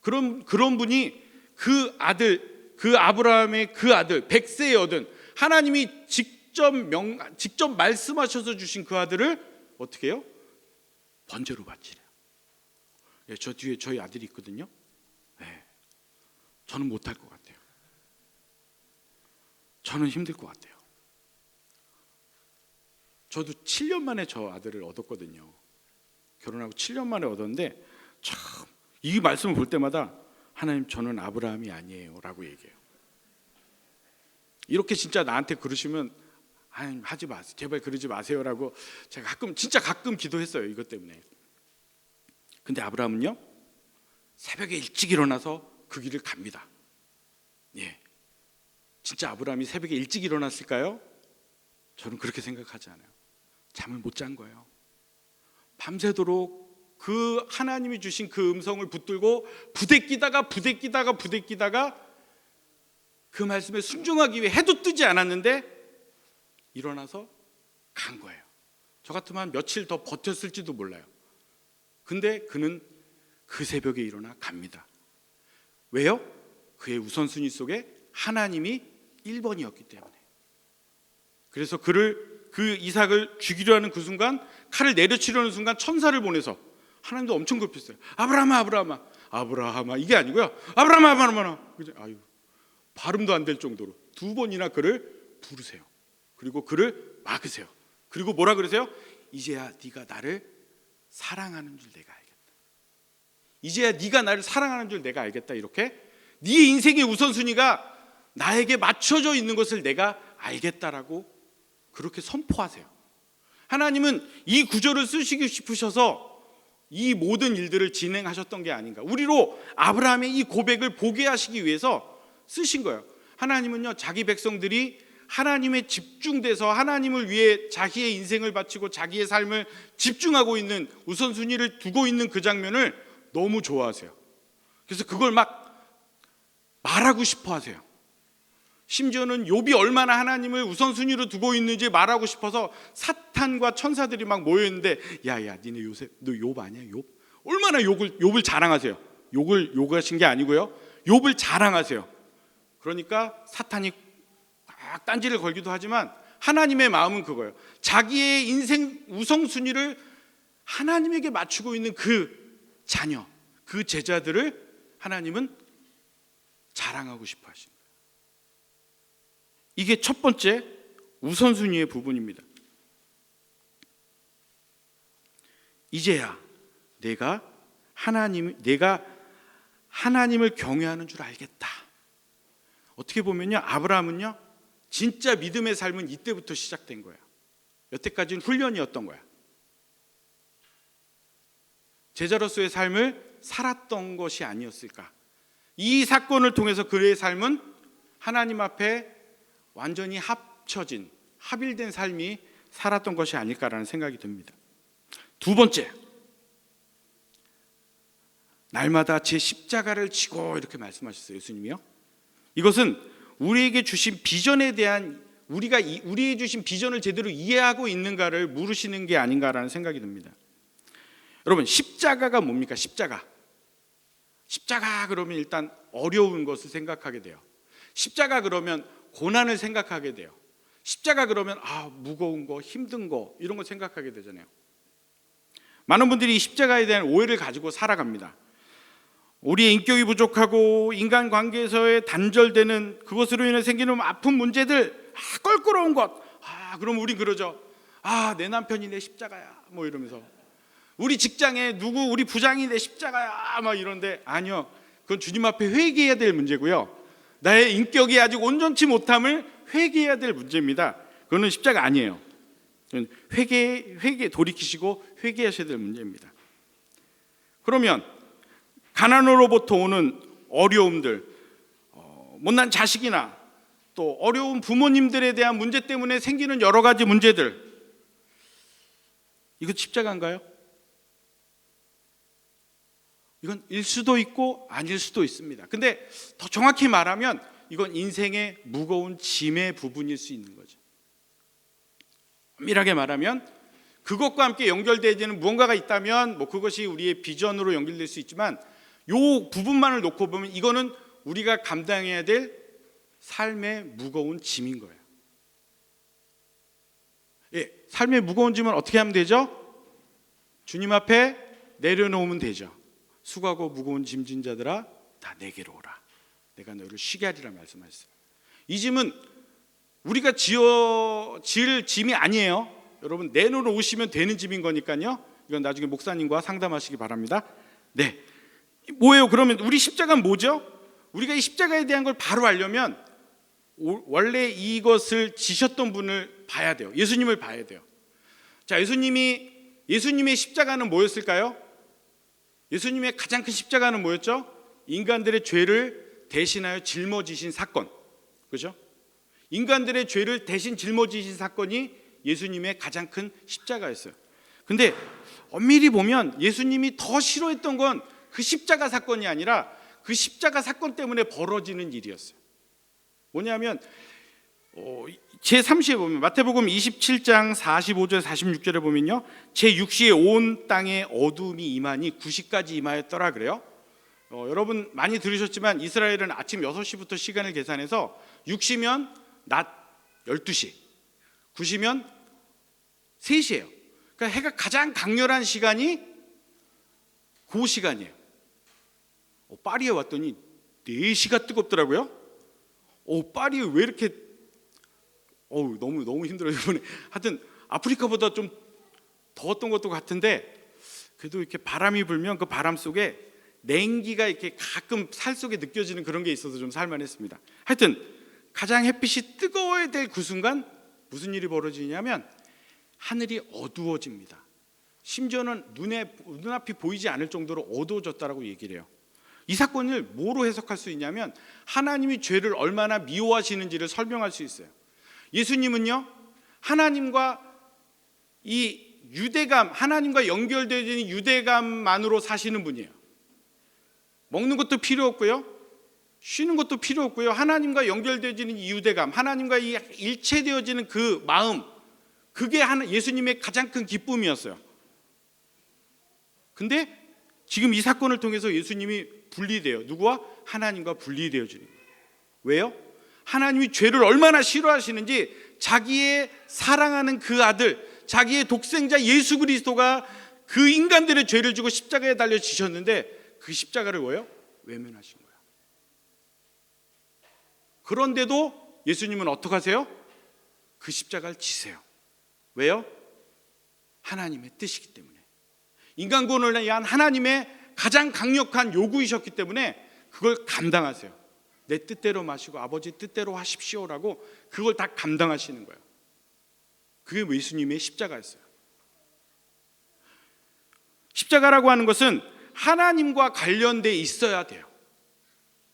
그런 분이 그 아들, 그 아브라함의 그 아들 100세에 얻은, 하나님이 직접 말씀하셔서 주신 그 아들을 어떻게 해요? 번제로 바치래요. 저 뒤에 저희 아들이 있거든요. 저는 못할 것 같아요. 저는 힘들 것 같아요. 저도 7년 만에 저 아들을 얻었거든요. 결혼하고 7년 만에 얻었는데 참 이 말씀을 볼 때마다 하나님, 저는 아브라함이 아니에요 라고 얘기해요. 이렇게 진짜 나한테 그러시면 하나님, 하지 마세요, 제발 그러지 마세요라고 제가 진짜 가끔 기도했어요, 이것 때문에. 근데 아브라함은요, 새벽에 일찍 일어나서 그 길을 갑니다. 진짜 아브라함이 새벽에 일찍 일어났을까요? 저는 그렇게 생각하지 않아요. 잠을 못 잔 거예요. 밤새도록 그 하나님이 주신 그 음성을 붙들고 부대끼다가 그 말씀에 순종하기 위해 해도 뜨지 않았는데 일어나서 간 거예요. 저 같으면 며칠 더 버텼을지도 몰라요. 근데 그는 그 새벽에 일어나 갑니다. 왜요? 그의 우선순위 속에 하나님이 1번이었기 때문에. 그래서 그 이삭을 죽이려 하는 그 순간, 칼을 내려치려는 순간 천사를 보내서, 하나님도 엄청 급했어요. 아브라함아 이게 아니고요, 아브라함아. 아유, 발음도 안 될 정도로 2번이나 그를 부르세요. 그리고 그를 막으세요. 그리고 뭐라 그러세요? 이제야 네가 나를 사랑하는 줄 내가 알겠다. 이제야 네가 나를 사랑하는 줄 내가 알겠다. 이렇게 네 인생의 우선순위가 나에게 맞춰져 있는 것을 내가 알겠다라고 그렇게 선포하세요. 하나님은 이 구절을 쓰시고 싶으셔서 이 모든 일들을 진행하셨던 게 아닌가. 우리로 아브라함의 이 고백을 보게 하시기 위해서 쓰신 거예요. 하나님은요, 자기 백성들이 하나님에 집중돼서 하나님을 위해 자기의 인생을 바치고 자기의 삶을 집중하고 있는, 우선순위를 두고 있는 그 장면을 너무 좋아하세요. 그래서 그걸 막 말하고 싶어 하세요. 심지어는 욥이 얼마나 하나님을 우선순위로 두고 있는지 말하고 싶어서 사탄과 천사들이 막 모여있는데, 야야 니네 요새 너 욥 아니야? 욥? 얼마나 욥을 자랑하세요. 욕을 욕하신 게 아니고요, 욥을 자랑하세요. 그러니까 사탄이 딱 딴지를 걸기도 하지만 하나님의 마음은 그거예요. 자기의 인생 우선순위를 하나님에게 맞추고 있는 그 자녀, 그 제자들을 하나님은 자랑하고 싶어 하십니다. 이게 첫 번째 우선순위의 부분입니다. 이제야 내가 하나님을 경외하는 줄 알겠다. 어떻게 보면요, 아브라함은요 진짜 믿음의 삶은 이때부터 시작된 거예요. 여태까지는 훈련이었던 거야. 제자로서의 삶을 살았던 것이 아니었을까. 이 사건을 통해서 그의 삶은 하나님 앞에 완전히 합일된 삶이 살았던 것이 아닐까라는 생각이 듭니다. 두 번째, 날마다 제 십자가를 지고, 이렇게 말씀하셨어요, 예수님이요. 이것은 우리에게 주신 비전에 대한, 우리에게 주신 비전을 제대로 이해하고 있는가를 물으시는 게 아닌가라는 생각이 듭니다. 여러분, 십자가가 뭡니까? 십자가 그러면 일단 어려운 것을 생각하게 돼요. 십자가 그러면 고난을 생각하게 돼요. 십자가 그러면 무거운 거, 힘든 거, 이런 거 생각하게 되잖아요. 많은 분들이 이 십자가에 대한 오해를 가지고 살아갑니다. 우리의 인격이 부족하고 인간관계에서의 단절되는 그것으로 인해 생기는 아픈 문제들, 껄끄러운 것, 그럼 우린 그러죠. 내 남편이 내 십자가야, 뭐 이러면서. 우리 직장에 우리 부장이 내 십자가야, 막 이런데, 아니요, 그건 주님 앞에 회개해야 될 문제고요, 나의 인격이 아직 온전치 못함을 회개해야 될 문제입니다. 그거는 십자가 아니에요. 회개 돌이키시고 회개하셔야 될 문제입니다. 그러면 가난으로부터 오는 어려움들, 못난 자식이나 또 어려운 부모님들에 대한 문제 때문에 생기는 여러 가지 문제들, 이거 십자가인가요? 이건 일 수도 있고 아닐 수도 있습니다. 근데 더 정확히 말하면 이건 인생의 무거운 짐의 부분일 수 있는 거죠. 엄밀하게 말하면 그것과 함께 연결되어지는 무언가가 있다면 그것이 우리의 비전으로 연결될 수 있지만, 이 부분만을 놓고 보면 이거는 우리가 감당해야 될 삶의 무거운 짐인 거예요. 삶의 무거운 짐은 어떻게 하면 되죠? 주님 앞에 내려놓으면 되죠. 수고하고 무거운 짐진 자들아 다 내게로 오라, 내가 너를 쉬게 하리라 말씀하셨어요. 이 짐은 우리가 지을 짐이 아니에요. 여러분, 내놓으시면 되는 짐인 거니까요. 이건 나중에 목사님과 상담하시기 바랍니다. 네, 뭐예요? 그러면 우리 십자가는 뭐죠? 우리가 이 십자가에 대한 걸 바로 알려면 원래 이것을 지셨던 분을 봐야 돼요. 예수님을 봐야 돼요. 자, 예수님의 십자가는 뭐였을까요? 예수님의 가장 큰 십자가는 뭐였죠? 인간들의 죄를 대신하여 짊어지신 사건, 그렇죠? 인간들의 죄를 대신 짊어지신 사건이 예수님의 가장 큰 십자가였어요. 근데 엄밀히 보면 예수님이 더 싫어했던 건 그 십자가 사건이 아니라 그 십자가 사건 때문에 벌어지는 일이었어요. 뭐냐면 제3시에 보면, 마태복음 27장 45절 46절에 보면요, 제6시에 온 땅에 어둠이 임하니 9시까지 임하였더라 그래요. 여러분 많이 들으셨지만 이스라엘은 아침 6시부터 시간을 계산해서 6시면 낮 12시, 9시면 3시예요. 그러니까 해가 가장 강렬한 시간이 그 시간이에요. 파리에 왔더니 4시가 뜨겁더라고요. 파리에 왜 이렇게 너무 힘들어요 이번에. 하여튼 아프리카보다 좀 더웠던 것도 같은데, 그래도 이렇게 바람이 불면 그 바람 속에 냉기가 이렇게 가끔 살 속에 느껴지는 그런 게 있어서 좀 살만했습니다. 하여튼 가장 햇빛이 뜨거워야 될 그 순간 무슨 일이 벌어지냐면 하늘이 어두워집니다. 심지어는 눈앞이 보이지 않을 정도로 어두워졌다라고 얘기를 해요. 이 사건을 뭐로 해석할 수 있냐면 하나님이 죄를 얼마나 미워하시는지를 설명할 수 있어요. 예수님은요, 하나님과 이 유대감, 하나님과 연결되어진 유대감만으로 사시는 분이에요. 먹는 것도 필요 없고요, 쉬는 것도 필요 없고요, 하나님과 연결되어지는 이 유대감, 하나님과 이 일체되어지는 그 마음, 그게 예수님의 가장 큰 기쁨이었어요. 근데 지금 이 사건을 통해서 예수님이 분리돼요. 누구와? 하나님과 분리되어지는 거예요. 왜요? 하나님이 죄를 얼마나 싫어하시는지 자기의 사랑하는 그 아들, 자기의 독생자 예수 그리스도가 그 인간들의 죄를 지고 십자가에 달려 지셨는데 그 십자가를 뭐예요? 외면하신 거예요. 그런데도 예수님은 어떻게 하세요? 그 십자가를 지세요. 왜요? 하나님의 뜻이기 때문에. 인간 구원을 위한 하나님의 가장 강력한 요구이셨기 때문에 그걸 감당하세요. 내 뜻대로 마시고 아버지 뜻대로 하십시오라고 그걸 다 감당하시는 거예요. 그게 예수님의 십자가였어요. 십자가라고 하는 것은 하나님과 관련돼 있어야 돼요.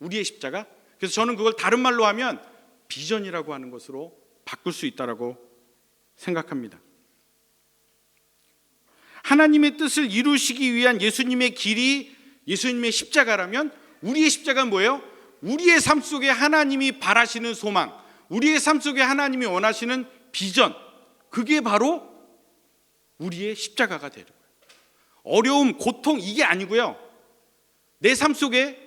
우리의 십자가. 그래서 저는 그걸 다른 말로 하면 비전이라고 하는 것으로 바꿀 수 있다고 생각합니다. 하나님의 뜻을 이루시기 위한 예수님의 길이 예수님의 십자가라면 우리의 십자가는 뭐예요? 우리의 삶 속에 하나님이 바라시는 소망, 우리의 삶 속에 하나님이 원하시는 비전, 그게 바로 우리의 십자가가 되는 거예요. 어려움, 고통 이게 아니고요, 내 삶 속에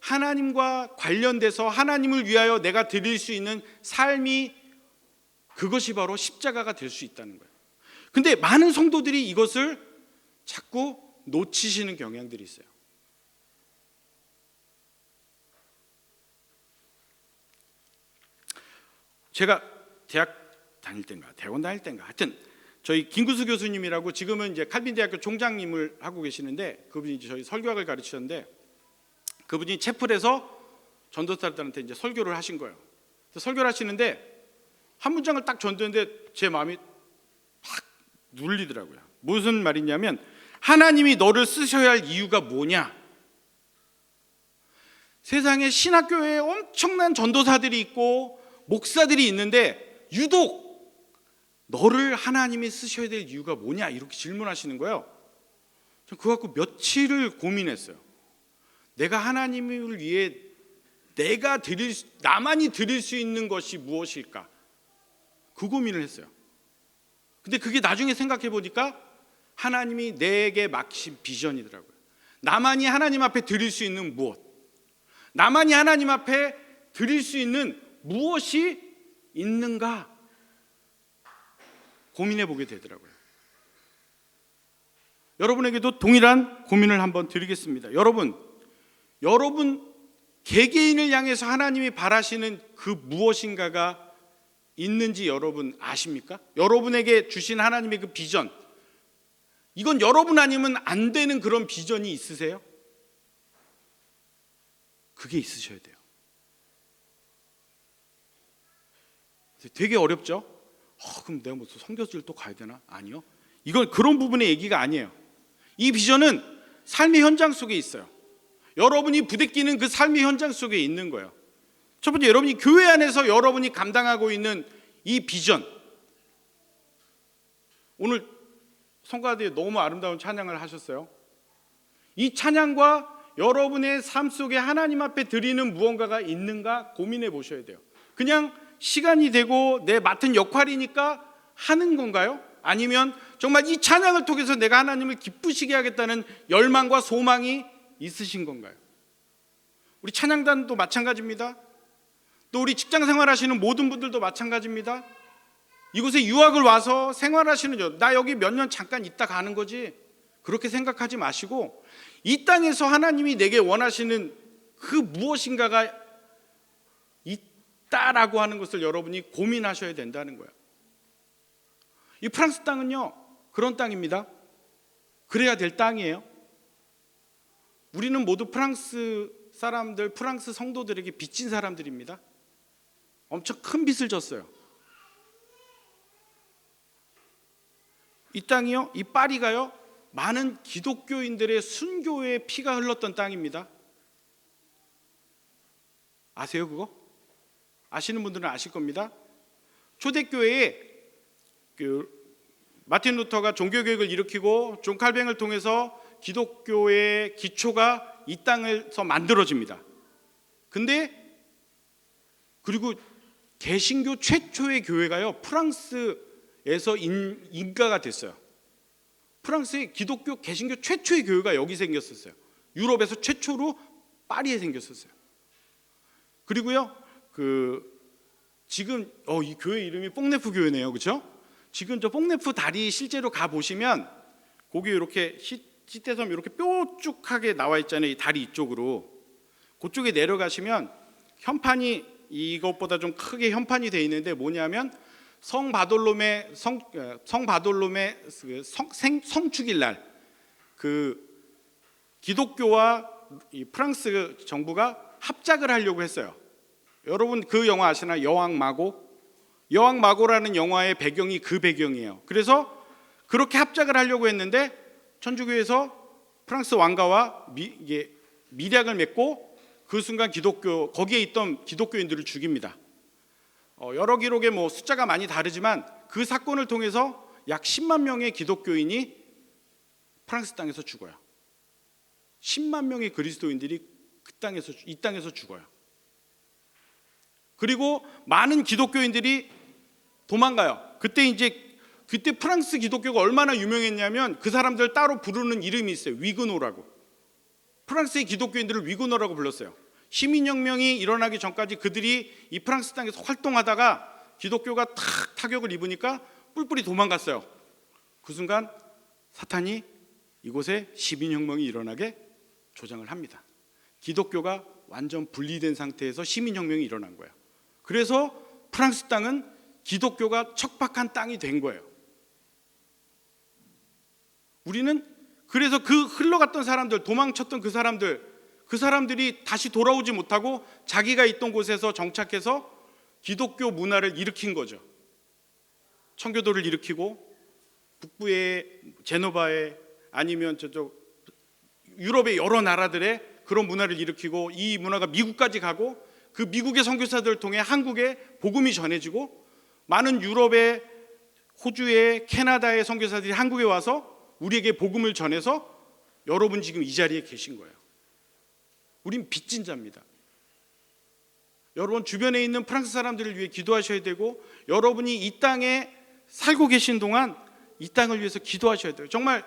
하나님과 관련돼서 하나님을 위하여 내가 드릴 수 있는 삶이, 그것이 바로 십자가가 될 수 있다는 거예요. 근데 많은 성도들이 이것을 자꾸 놓치시는 경향들이 있어요. 제가 대학 다닐 때인가 대학원 다닐 때인가 하여튼 저희 김구수 교수님이라고 지금은 이제 칼빈대학교 총장님을 하고 계시는데, 그분이 이제 저희 설교학을 가르치셨는데 그분이 채플에서 전도사들한테 이제 설교를 하신 거예요. 그래서 설교를 하시는데 한 문장을 딱 전도했는데 제 마음이 팍 눌리더라고요. 무슨 말이냐면 하나님이 너를 쓰셔야 할 이유가 뭐냐? 세상에 신학교에 엄청난 전도사들이 있고 목사들이 있는데 유독 너를 하나님이 쓰셔야 될 이유가 뭐냐? 이렇게 질문하시는 거예요. 전 그거 갖고 며칠을 고민했어요. 내가 하나님을 위해 나만이 드릴 수 있는 것이 무엇일까? 그 고민을 했어요. 근데 그게 나중에 생각해 보니까 하나님이 내게 맡기신 비전이더라고요. 나만이 하나님 앞에 드릴 수 있는 무엇, 나만이 하나님 앞에 드릴 수 있는 무엇이 있는가 고민해 보게 되더라고요. 여러분에게도 동일한 고민을 한번 드리겠습니다. 여러분 개개인을 향해서 하나님이 바라시는 그 무엇인가가 있는지 여러분 아십니까? 여러분에게 주신 하나님의 그 비전, 이건 여러분 아니면 안 되는 그런 비전이 있으세요? 그게 있으셔야 돼요. 되게 어렵죠? 그럼 내가 무슨 선교지를 또 가야 되나? 아니요. 이건 그런 부분의 얘기가 아니에요. 이 비전은 삶의 현장 속에 있어요. 여러분이 부대끼는 그 삶의 현장 속에 있는 거예요. 첫 번째, 여러분이 교회 안에서 여러분이 감당하고 있는 이 비전. 오늘 성가대에 너무 아름다운 찬양을 하셨어요. 이 찬양과 여러분의 삶 속에 하나님 앞에 드리는 무언가가 있는가 고민해 보셔야 돼요. 그냥 시간이 되고 내 맡은 역할이니까 하는 건가요? 아니면 정말 이 찬양을 통해서 내가 하나님을 기쁘시게 하겠다는 열망과 소망이 있으신 건가요? 우리 찬양단도 마찬가지입니다. 또 우리 직장 생활하시는 모든 분들도 마찬가지입니다. 이곳에 유학을 와서 생활하시는, 나 여기 몇 년 잠깐 있다 가는 거지, 그렇게 생각하지 마시고 이 땅에서 하나님이 내게 원하시는 그 무엇인가가 있다라고 하는 것을 여러분이 고민하셔야 된다는 거예요. 이 프랑스 땅은요, 그런 땅입니다. 그래야 될 땅이에요. 우리는 모두 프랑스 사람들, 프랑스 성도들에게 빚진 사람들입니다. 엄청 큰 빚을 졌어요. 이 땅이요, 이 파리가요, 많은 기독교인들의 순교의 피가 흘렀던 땅입니다. 아세요 그거? 아시는 분들은 아실 겁니다. 초대교회에 그 마틴 루터가 종교개혁을 일으키고 존 칼뱅을 통해서 기독교의 기초가 이 땅에서 만들어집니다. 근데 그리고 개신교 최초의 교회가요, 프랑스에서 인가가 됐어요. 프랑스의 기독교 개신교 최초의 교회가 여기 생겼었어요. 유럽에서 최초로 파리에 생겼었어요. 그리고요, 지금 이 교회 이름이 뽕네프 교회네요, 그렇죠? 지금 저 뽕네프 다리 실제로 가 보시면 거기 이렇게 시대섬 이렇게 뾰족하게 나와 있잖아요. 이 다리 이쪽으로. 그쪽에 내려가시면 현판이 이것보다 좀 크게 현판이 돼 있는데 뭐냐면 성바돌롬의 성축일 날 기독교와 이 프랑스 정부가 합작을 하려고 했어요. 여러분 그 영화 아시나요? 여왕마고라는 영화의 배경이 그 배경이에요. 그래서 그렇게 합작을 하려고 했는데 천주교에서 프랑스 왕가와 밀약을 맺고 그 순간 거기에 있던 기독교인들을 죽입니다. 여러 기록에 숫자가 많이 다르지만 그 사건을 통해서 약 10만 명의 기독교인이 프랑스 땅에서 죽어요. 10만 명의 그리스도인들이 이 땅에서 죽어요. 그리고 많은 기독교인들이 도망가요. 그때 프랑스 기독교가 얼마나 유명했냐면 그 사람들 따로 부르는 이름이 있어요. 위그노라고. 프랑스의 기독교인들을 위그노라고 불렀어요. 시민혁명이 일어나기 전까지 그들이 이 프랑스 땅에서 활동하다가 기독교가 타격을 입으니까 뿔뿔이 도망갔어요. 그 순간 사탄이 이곳에 시민혁명이 일어나게 조장을 합니다. 기독교가 완전 분리된 상태에서 시민혁명이 일어난 거예요. 그래서 프랑스 땅은 기독교가 척박한 땅이 된 거예요. 우리는 그래서 그 흘러갔던 사람들, 도망쳤던 그 사람들이 다시 돌아오지 못하고 자기가 있던 곳에서 정착해서 기독교 문화를 일으킨 거죠. 청교도를 일으키고 북부의 제노바에 아니면 저쪽 유럽의 여러 나라들의 그런 문화를 일으키고 이 문화가 미국까지 가고 그 미국의 선교사들을 통해 한국에 복음이 전해지고 많은 유럽의 호주의 캐나다의 선교사들이 한국에 와서 우리에게 복음을 전해서 여러분 지금 이 자리에 계신 거예요. 우린 빚진 자입니다. 여러분 주변에 있는 프랑스 사람들을 위해 기도하셔야 되고 여러분이 이 땅에 살고 계신 동안 이 땅을 위해서 기도하셔야 돼요. 정말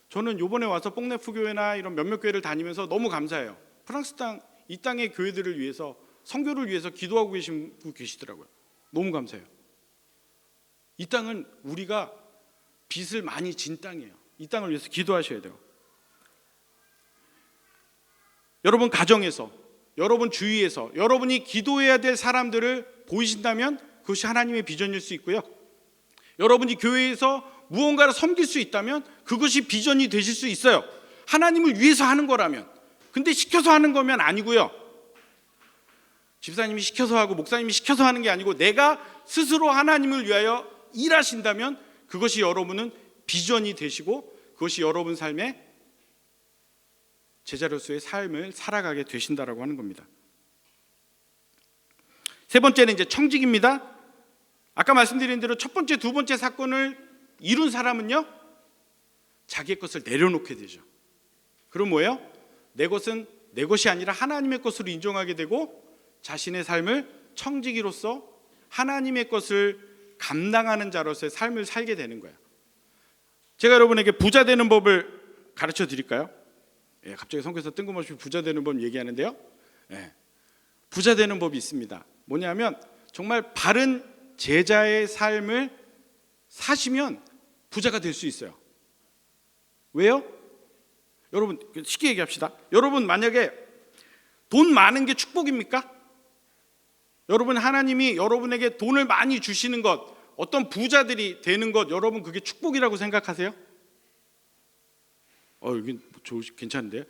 저는 이번에 와서 뽕네프 교회나 이런 몇몇 교회를 다니면서 너무 감사해요. 프랑스 땅, 이 땅의 교회들을 위해서 선교를 위해서 기도하고 계신 분 계시더라고요. 너무 감사해요. 이 땅은 우리가 빚을 많이 진 땅이에요. 이 땅을 위해서 기도하셔야 돼요. 여러분 가정에서, 여러분 주위에서 여러분이 기도해야 될 사람들을 보이신다면 그것이 하나님의 비전일 수 있고요. 여러분이 교회에서 무언가를 섬길 수 있다면 그것이 비전이 되실 수 있어요. 하나님을 위해서 하는 거라면. 근데 시켜서 하는 거면 아니고요. 집사님이 시켜서 하고 목사님이 시켜서 하는 게 아니고 내가 스스로 하나님을 위하여 일하신다면 그것이 여러분은 비전이 되시고 그것이 여러분 삶의 제자로서의 삶을 살아가게 되신다라고 하는 겁니다. 세 번째는 이제 청직입니다. 아까 말씀드린 대로 첫 번째, 두 번째 사건을 이룬 사람은요, 자기의 것을 내려놓게 되죠. 그럼 뭐예요? 내 것은 내 것이 아니라 하나님의 것으로 인정하게 되고 자신의 삶을 청지기로서 하나님의 것을 감당하는 자로서의 삶을 살게 되는 거예요. 제가 여러분에게 부자 되는 법을 가르쳐 드릴까요? 갑자기 성경에서 뜬금없이 부자 되는 법 얘기하는데요. 부자 되는 법이 있습니다. 뭐냐면 정말 바른 제자의 삶을 사시면 부자가 될 수 있어요. 왜요? 여러분 쉽게 얘기합시다. 여러분 만약에 돈 많은 게 축복입니까? 여러분 하나님이 여러분에게 돈을 많이 주시는 것, 어떤 부자들이 되는 것, 여러분 그게 축복이라고 생각하세요? 여긴 괜찮은데요?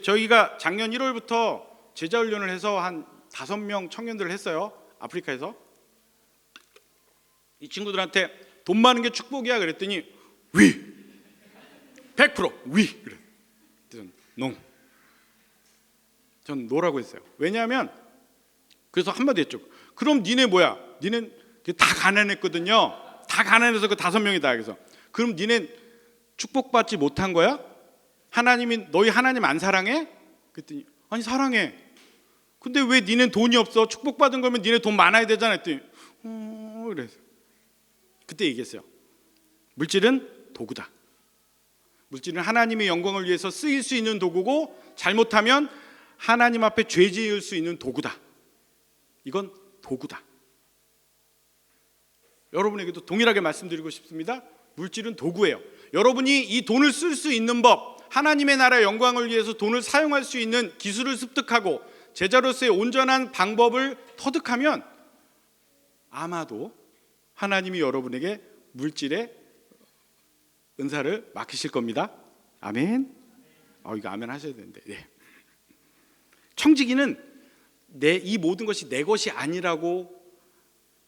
저희가 작년 1월부터 제자 훈련을 해서 한 5명 청년들을 했어요. 아프리카에서. 이 친구들한테 돈 많은 게 축복이야 그랬더니 위 100% 위 그래. 농. 전 노라고 했어요. 왜냐하면 그래서 한마디 했죠. 그럼 니네 뭐야? 니는 다 가난했거든요. 다 가난해서 그 5명이 다. 그래서 그럼 니네 축복받지 못한 거야? 하나님이 너희 하나님 안 사랑해? 그랬더니 아니 사랑해. 근데 왜 니넨 돈이 없어? 축복받은 거면 니네 돈 많아야 되잖아. 했더니 그래서 그때 얘기했어요. 물질은 도구다. 물질은 하나님의 영광을 위해서 쓰일 수 있는 도구고 잘못하면 하나님 앞에 죄 지을 수 있는 도구다. 이건 도구다. 여러분에게도 동일하게 말씀드리고 싶습니다. 물질은 도구예요. 여러분이 이 돈을 쓸 수 있는 법, 하나님의 나라의 영광을 위해서 돈을 사용할 수 있는 기술을 습득하고 제자로서의 온전한 방법을 터득하면 아마도 하나님이 여러분에게 물질의 은사를 맡기실 겁니다. 아멘. 이거 아멘 하셔야 되는데. 네. 청지기는 이 모든 것이 내 것이 아니라고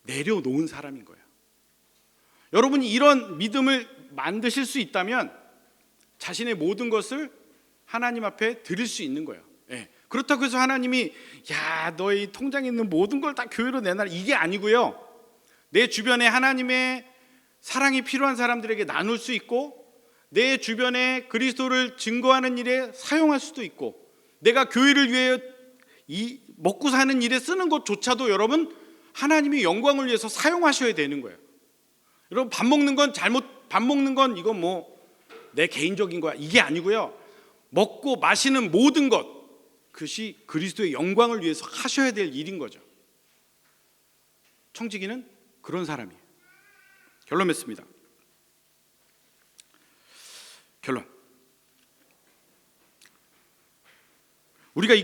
내려놓은 사람인 거예요. 여러분이 이런 믿음을 만드실 수 있다면 자신의 모든 것을 하나님 앞에 드릴 수 있는 거예요. 네. 그렇다고 해서 하나님이 야 너희 통장에 있는 모든 걸 다 교회로 내놔라 이게 아니고요. 내 주변에 하나님의 사랑이 필요한 사람들에게 나눌 수 있고 내 주변에 그리스도를 증거하는 일에 사용할 수도 있고 내가 교회를 위해 이 먹고 사는 일에 쓰는 것조차도 여러분 하나님의 영광을 위해서 사용하셔야 되는 거예요. 여러분 밥 먹는 건 이건 뭐 내 개인적인 거야 이게 아니고요. 먹고 마시는 모든 것 그것이 그리스도의 영광을 위해서 하셔야 될 일인 거죠. 청지기는 그런 사람이에요. 결론 맺습니다. 결론. 우리가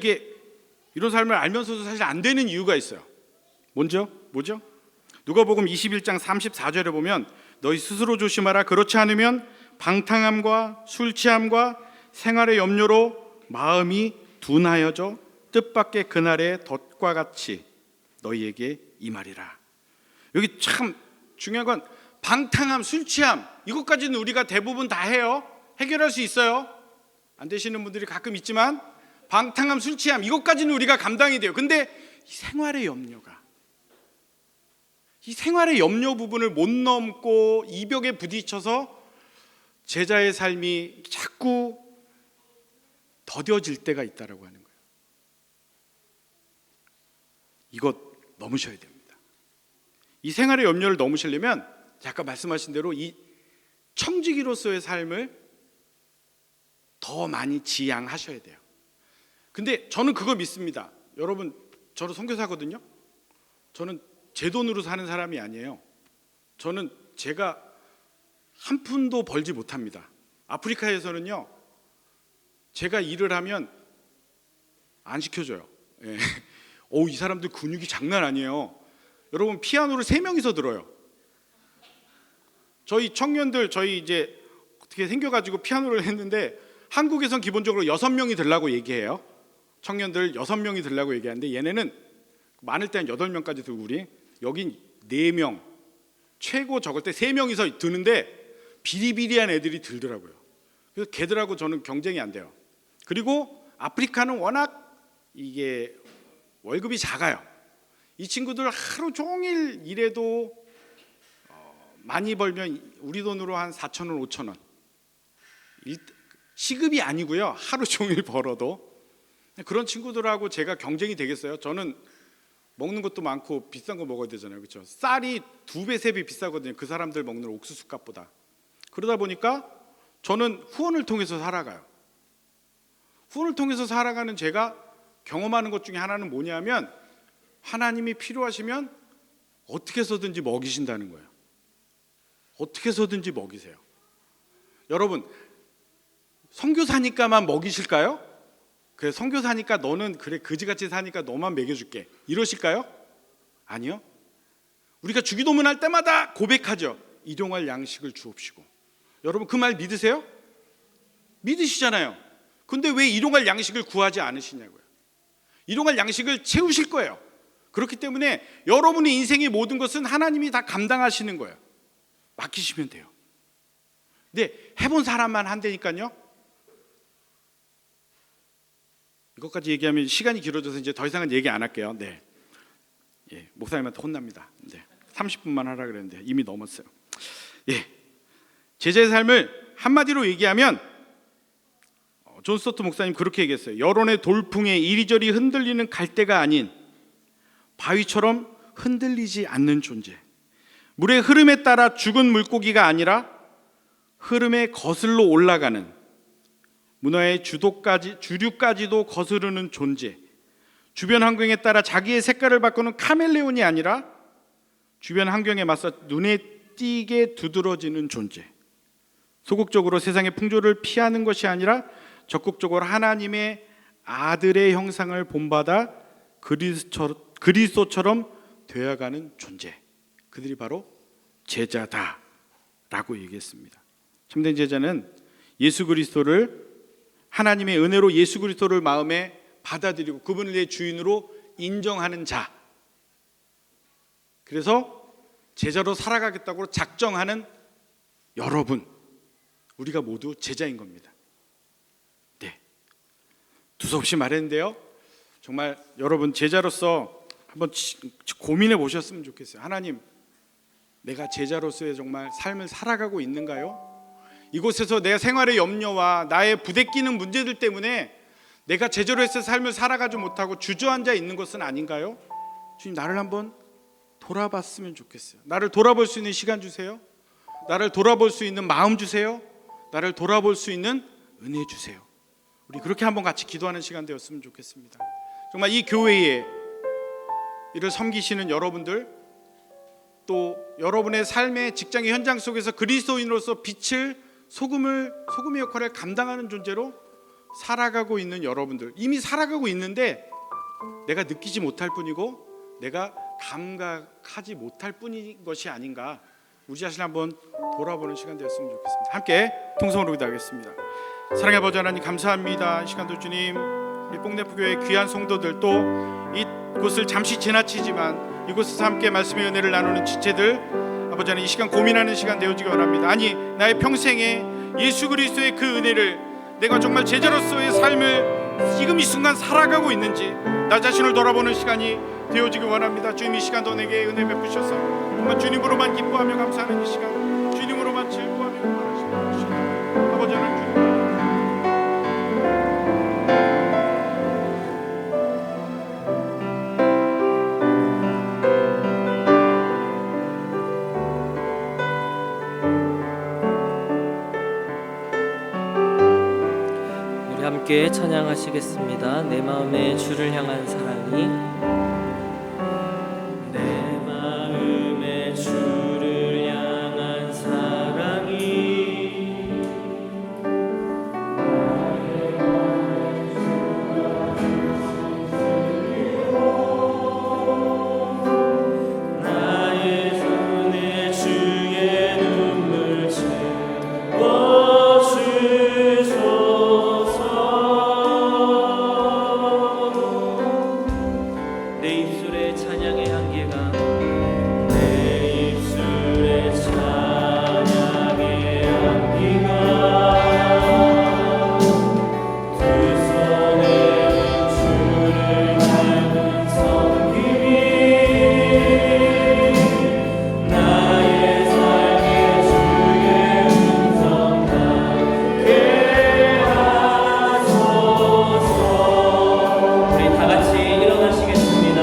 이런 삶을 알면서도 사실 안 되는 이유가 있어요. 뭐죠? 누가복음 21장 34절에 보면 너희 스스로 조심하라. 그렇지 않으면 방탕함과 술 취함과 생활의 염려로 마음이 둔하여져 뜻밖의 그날의 덫과 같이 너희에게 임하리라. 여기 참 중요한 건 방탕함, 술 취함 이것까지는 우리가 대부분 다 해요. 해결할 수 있어요. 안 되시는 분들이 가끔 있지만 방탕함, 술 취함 이것까지는 우리가 감당이 돼요. 근데 이 생활의 염려 부분을 못 넘고 이 벽에 부딪혀서 제자의 삶이 자꾸 더뎌질 때가 있다라고 하는 거예요. 이것 넘으셔야 됩니다. 이 생활의 염려를 넘으시려면 아까 말씀하신 대로 이 청지기로서의 삶을 더 많이 지향하셔야 돼요. 근데 저는 그거 믿습니다. 여러분 저는 선교사거든요. 저는 제 돈으로 사는 사람이 아니에요. 저는 제가 한 푼도 벌지 못합니다. 아프리카에서는요 제가 일을 하면 안 시켜줘요. 예. 이 사람들 근육이 장난 아니에요. 여러분 피아노를 3명이서 들어요. 저희 청년들 이제 어떻게 생겨가지고 피아노를 했는데 한국에선 기본적으로 6명이 들라고 얘기해요. 청년들 6명이 들라고 얘기하는데 얘네는 많을 때 한 8명까지 들고 우리 여긴 4명 최고 적을 때 3명이서 드는데 비리비리한 애들이 들더라고요. 그래서 걔들하고 저는 경쟁이 안 돼요. 그리고 아프리카는 워낙 이게 월급이 작아요. 이 친구들 하루 종일 일해도 많이 벌면 우리 돈으로 한 4,000원, 5,000원. 시급이 아니고요. 하루 종일 벌어도 그런 친구들하고 제가 경쟁이 되겠어요? 저는 먹는 것도 많고 비싼 거 먹어야 되잖아요. 그렇죠? 쌀이 2배, 3배 비싸거든요. 그 사람들 먹는 옥수수 값보다. 그러다 보니까 저는 후원을 통해서 살아가요. 후원을 통해서 살아가는 제가 경험하는 것 중에 하나는 뭐냐면 하나님이 필요하시면 어떻게 해서든지 먹이신다는 거예요. 어떻게 해서든지 먹이세요. 여러분 선교사니까만 먹이실까요? 그래 선교사니까 너는 그래 그지같이 사니까 너만 먹여줄게 이러실까요? 아니요. 우리가 주기도문 할 때마다 고백하죠. 일용할 양식을 주옵시고. 여러분 그 말 믿으세요? 믿으시잖아요. 근데 왜 일용할 양식을 구하지 않으시냐고요. 일용할 양식을 채우실 거예요. 그렇기 때문에 여러분의 인생의 모든 것은 하나님이 다 감당하시는 거예요. 맡기시면 돼요. 근데 해본 사람만 한다니까요. 이것까지 얘기하면 시간이 길어져서 이제 더 이상은 얘기 안 할게요. 네, 목사님한테 혼납니다. 네. 30분만 하라 그랬는데 이미 넘었어요. 예, 제자의 삶을 한마디로 얘기하면 존 스토트 목사님 그렇게 얘기했어요. 여론의 돌풍에 이리저리 흔들리는 갈대가 아닌 바위처럼 흔들리지 않는 존재. 물의 흐름에 따라 죽은 물고기가 아니라 흐름에 거슬러 올라가는, 문화의 주류까지도 거스르는 존재. 주변 환경에 따라 자기의 색깔을 바꾸는 카멜레온이 아니라 주변 환경에 맞서 눈에 띄게 두드러지는 존재. 소극적으로 세상의 풍조를 피하는 것이 아니라 적극적으로 하나님의 아들의 형상을 본받아 그리스도처럼 되어가는 존재. 그들이 바로 제자다라고 얘기했습니다. 참된 제자는 예수 그리스도를, 하나님의 은혜로 예수 그리스도를 마음에 받아들이고 그분을 내 주인으로 인정하는 자. 그래서 제자로 살아가겠다고 작정하는 여러분, 우리가 모두 제자인 겁니다. 네, 두서없이 말했는데요, 정말 여러분 제자로서 한번 고민해 보셨으면 좋겠어요. 하나님, 내가 제자로서의 정말 삶을 살아가고 있는가요? 이곳에서 내 생활의 염려와 나의 부대끼는 문제들 때문에 내가 제자로서의 삶을 살아가지 못하고 주저앉아 있는 것은 아닌가요? 주님, 나를 한번 돌아봤으면 좋겠어요. 나를 돌아볼 수 있는 시간 주세요. 나를 돌아볼 수 있는 마음 주세요. 나를 돌아볼 수 있는 은혜 주세요. 우리 그렇게 한번 같이 기도하는 시간 되었으면 좋겠습니다. 정말 이 교회에 이를 섬기시는 여러분들, 또 여러분의 삶의 직장의 현장 속에서 그리스도인으로서 빛을, 소금의 역할을 감당하는 존재로 살아가고 있는 여러분들, 이미 살아가고 있는데 내가 느끼지 못할 뿐이고 내가 감각하지 못할 뿐인 것이 아닌가, 우리 자신을 한번 돌아보는 시간 되었으면 좋겠습니다. 함께 통성으로 기도하겠습니다. 사랑의 아버지 하나님, 감사합니다. 이 시간도 주님, 우리 뽕내포교회 귀한 성도들, 또 이곳을 잠시 지나치지만 이곳에서 함께 말씀의 은혜를 나누는 지체들, 아버지 하나님, 이 시간 고민하는 시간 되어지기 원합니다. 아니, 나의 평생에 예수 그리스도의 그 은혜를 내가 정말 제자로서의 삶을 지금 이 순간 살아가고 있는지 나 자신을 돌아보는 시간이 되어지기 원합니다. 주님, 이 시간도 내게 은혜 베푸셔서 정말 주님으로만 기뻐하며 감사하는 이 시간, 주님으로만 즐거워하며 감사하시는 이 시간, 아버지 하나님, 주님 함께 찬양하시겠습니다. 내 마음에 주를 향한 사랑이, 내 마음에 주를 향한 사랑이, 나의 손에 주의 눈물 채워주소서. 내 입술에 찬양의 향기가, 내 입술에 찬양의 향기가, 두 손에 주를 닮은 섬김이, 나의 삶에 주의 음성 닿게 하소서. 우리 다 같이 일어나시겠습니다.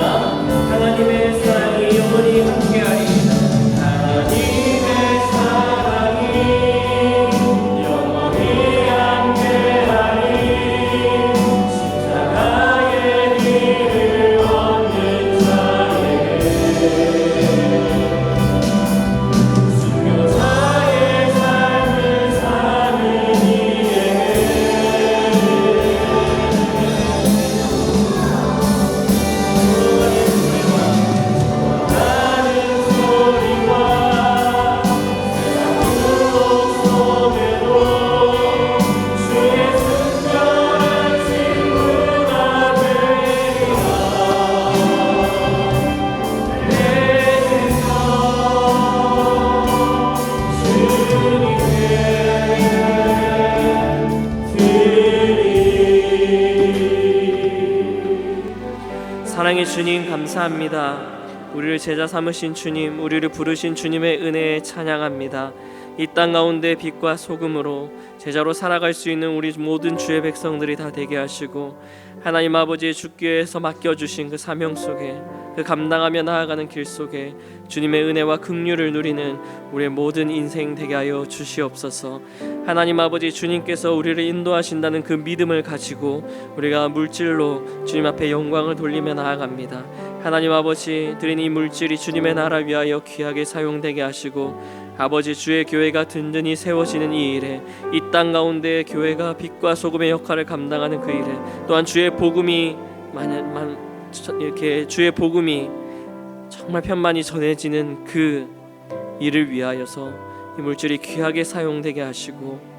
하나님의 사랑이 영원히 함께하리이다. 하나님의 사랑이 영원히 함께하리. 십자가의 길을 걷는 자에게, 순교자의 삶을 사는 이에게, 사랑의 주님, 감사합니다. 우리를 제자 삼으신 주님, 우리를 부르신 주님의 은혜에 찬양합니다. 이 땅 가운데 빛과 소금으로 제자로 살아갈 수 있는 우리 모든 주의 백성들이 다 되게 하시고, 하나님 아버지의 주께서 맡겨주신 그 사명 속에, 그 감당하며 나아가는 길 속에 주님의 은혜와 긍휼을 누리는 우리의 모든 인생 되게 하여 주시옵소서. 하나님 아버지, 주님께서 우리를 인도하신다는 그 믿음을 가지고 우리가 물질로 주님 앞에 영광을 돌리며 나아갑니다. 하나님 아버지, 드린 이 물질이 주님의 나라 위하여 귀하게 사용되게 하시고, 아버지, 주의 교회가 든든히 세워지는 이 일에, 이 땅 가운데 교회가 빛과 소금의 역할을 감당하는 그 일에, 또한 주의 복음이 이렇게 주의 복음이 정말 편만히 전해지는 그 일을 위하여서 이 물질이 귀하게 사용되게 하시고,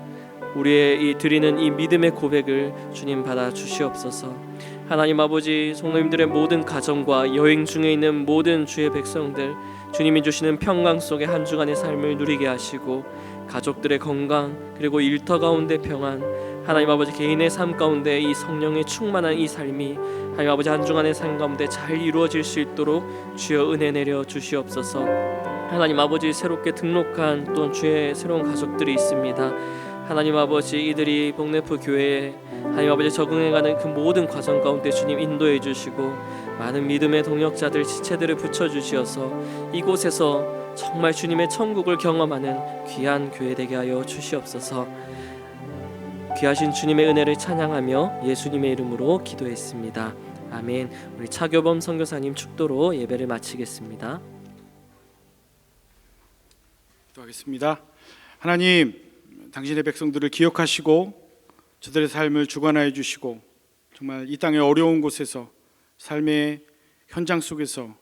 우리의 이 드리는 이 믿음의 고백을 주님 받아 주시옵소서. 하나님 아버지, 성도님들의 모든 가정과 여행 중에 있는 모든 주의 백성들, 주님이 주시는 평강 속에 한 주간의 삶을 누리게 하시고, 가족들의 건강, 그리고 일터 가운데 평안, 하나님 아버지, 개인의 삶 가운데 이 성령의 충만한 이 삶이 하나님 아버지 한 주간의 삶 가운데 잘 이루어질 수 있도록 주여 은혜 내려 주시옵소서. 하나님 아버지, 새롭게 등록한 또 주의 새로운 가족들이 있습니다. 하나님 아버지, 이들이 복내프 교회에 하나님 아버지 적응해가는 그 모든 과정 가운데 주님 인도해 주시고, 많은 믿음의 동역자들, 지체들을 붙여주시어서 이곳에서 정말 주님의 천국을 경험하는 귀한 교회 되게 하여 주시옵소서. 귀하신 주님의 은혜를 찬양하며 예수님의 이름으로 기도했습니다. 아멘. 우리 차교범 선교사님 축도로 예배를 마치겠습니다. 기도하겠습니다. 하나님, 당신의 백성들을 기억하시고 저들의 삶을 주관하여 주시고, 정말 이 땅의 어려운 곳에서, 삶의 현장 속에서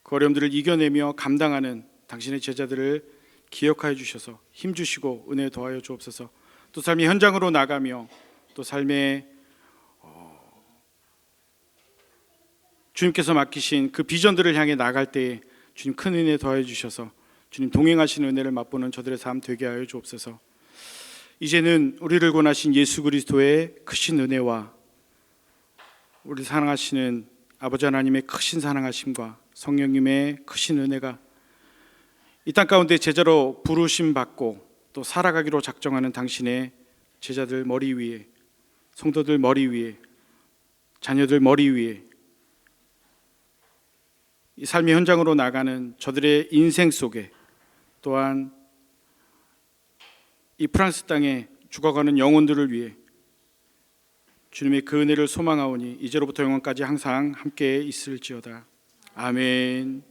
그 어려움들을 이겨내며 감당하는 당신의 제자들을 기억하여 주셔서 힘 주시고 은혜 더하여 주옵소서. 또 삶의 현장으로 나가며 또 삶의 주님께서 맡기신 그 비전들을 향해 나갈 때에 주님 큰 은혜 더하여 주셔서 주님 동행하시는 은혜를 맛보는 저들의 삶 되게 하여 주옵소서. 이제는 우리를 구원하신 예수 그리스도의 크신 은혜와 우리 사랑하시는 아버지 하나님의 크신 사랑하심과 성령님의 크신 은혜가 이 땅 가운데 제자로 부르심 받고 또 살아가기로 작정하는 당신의 제자들 머리 위에, 성도들 머리 위에, 자녀들 머리 위에, 이 삶의 현장으로 나가는 저들의 인생 속에, 또한 이 프랑스 땅에 죽어가는 영혼들을 위해 주님의 그 은혜를 소망하오니 이제로부터 영원까지 항상 함께 있을지어다. 아멘.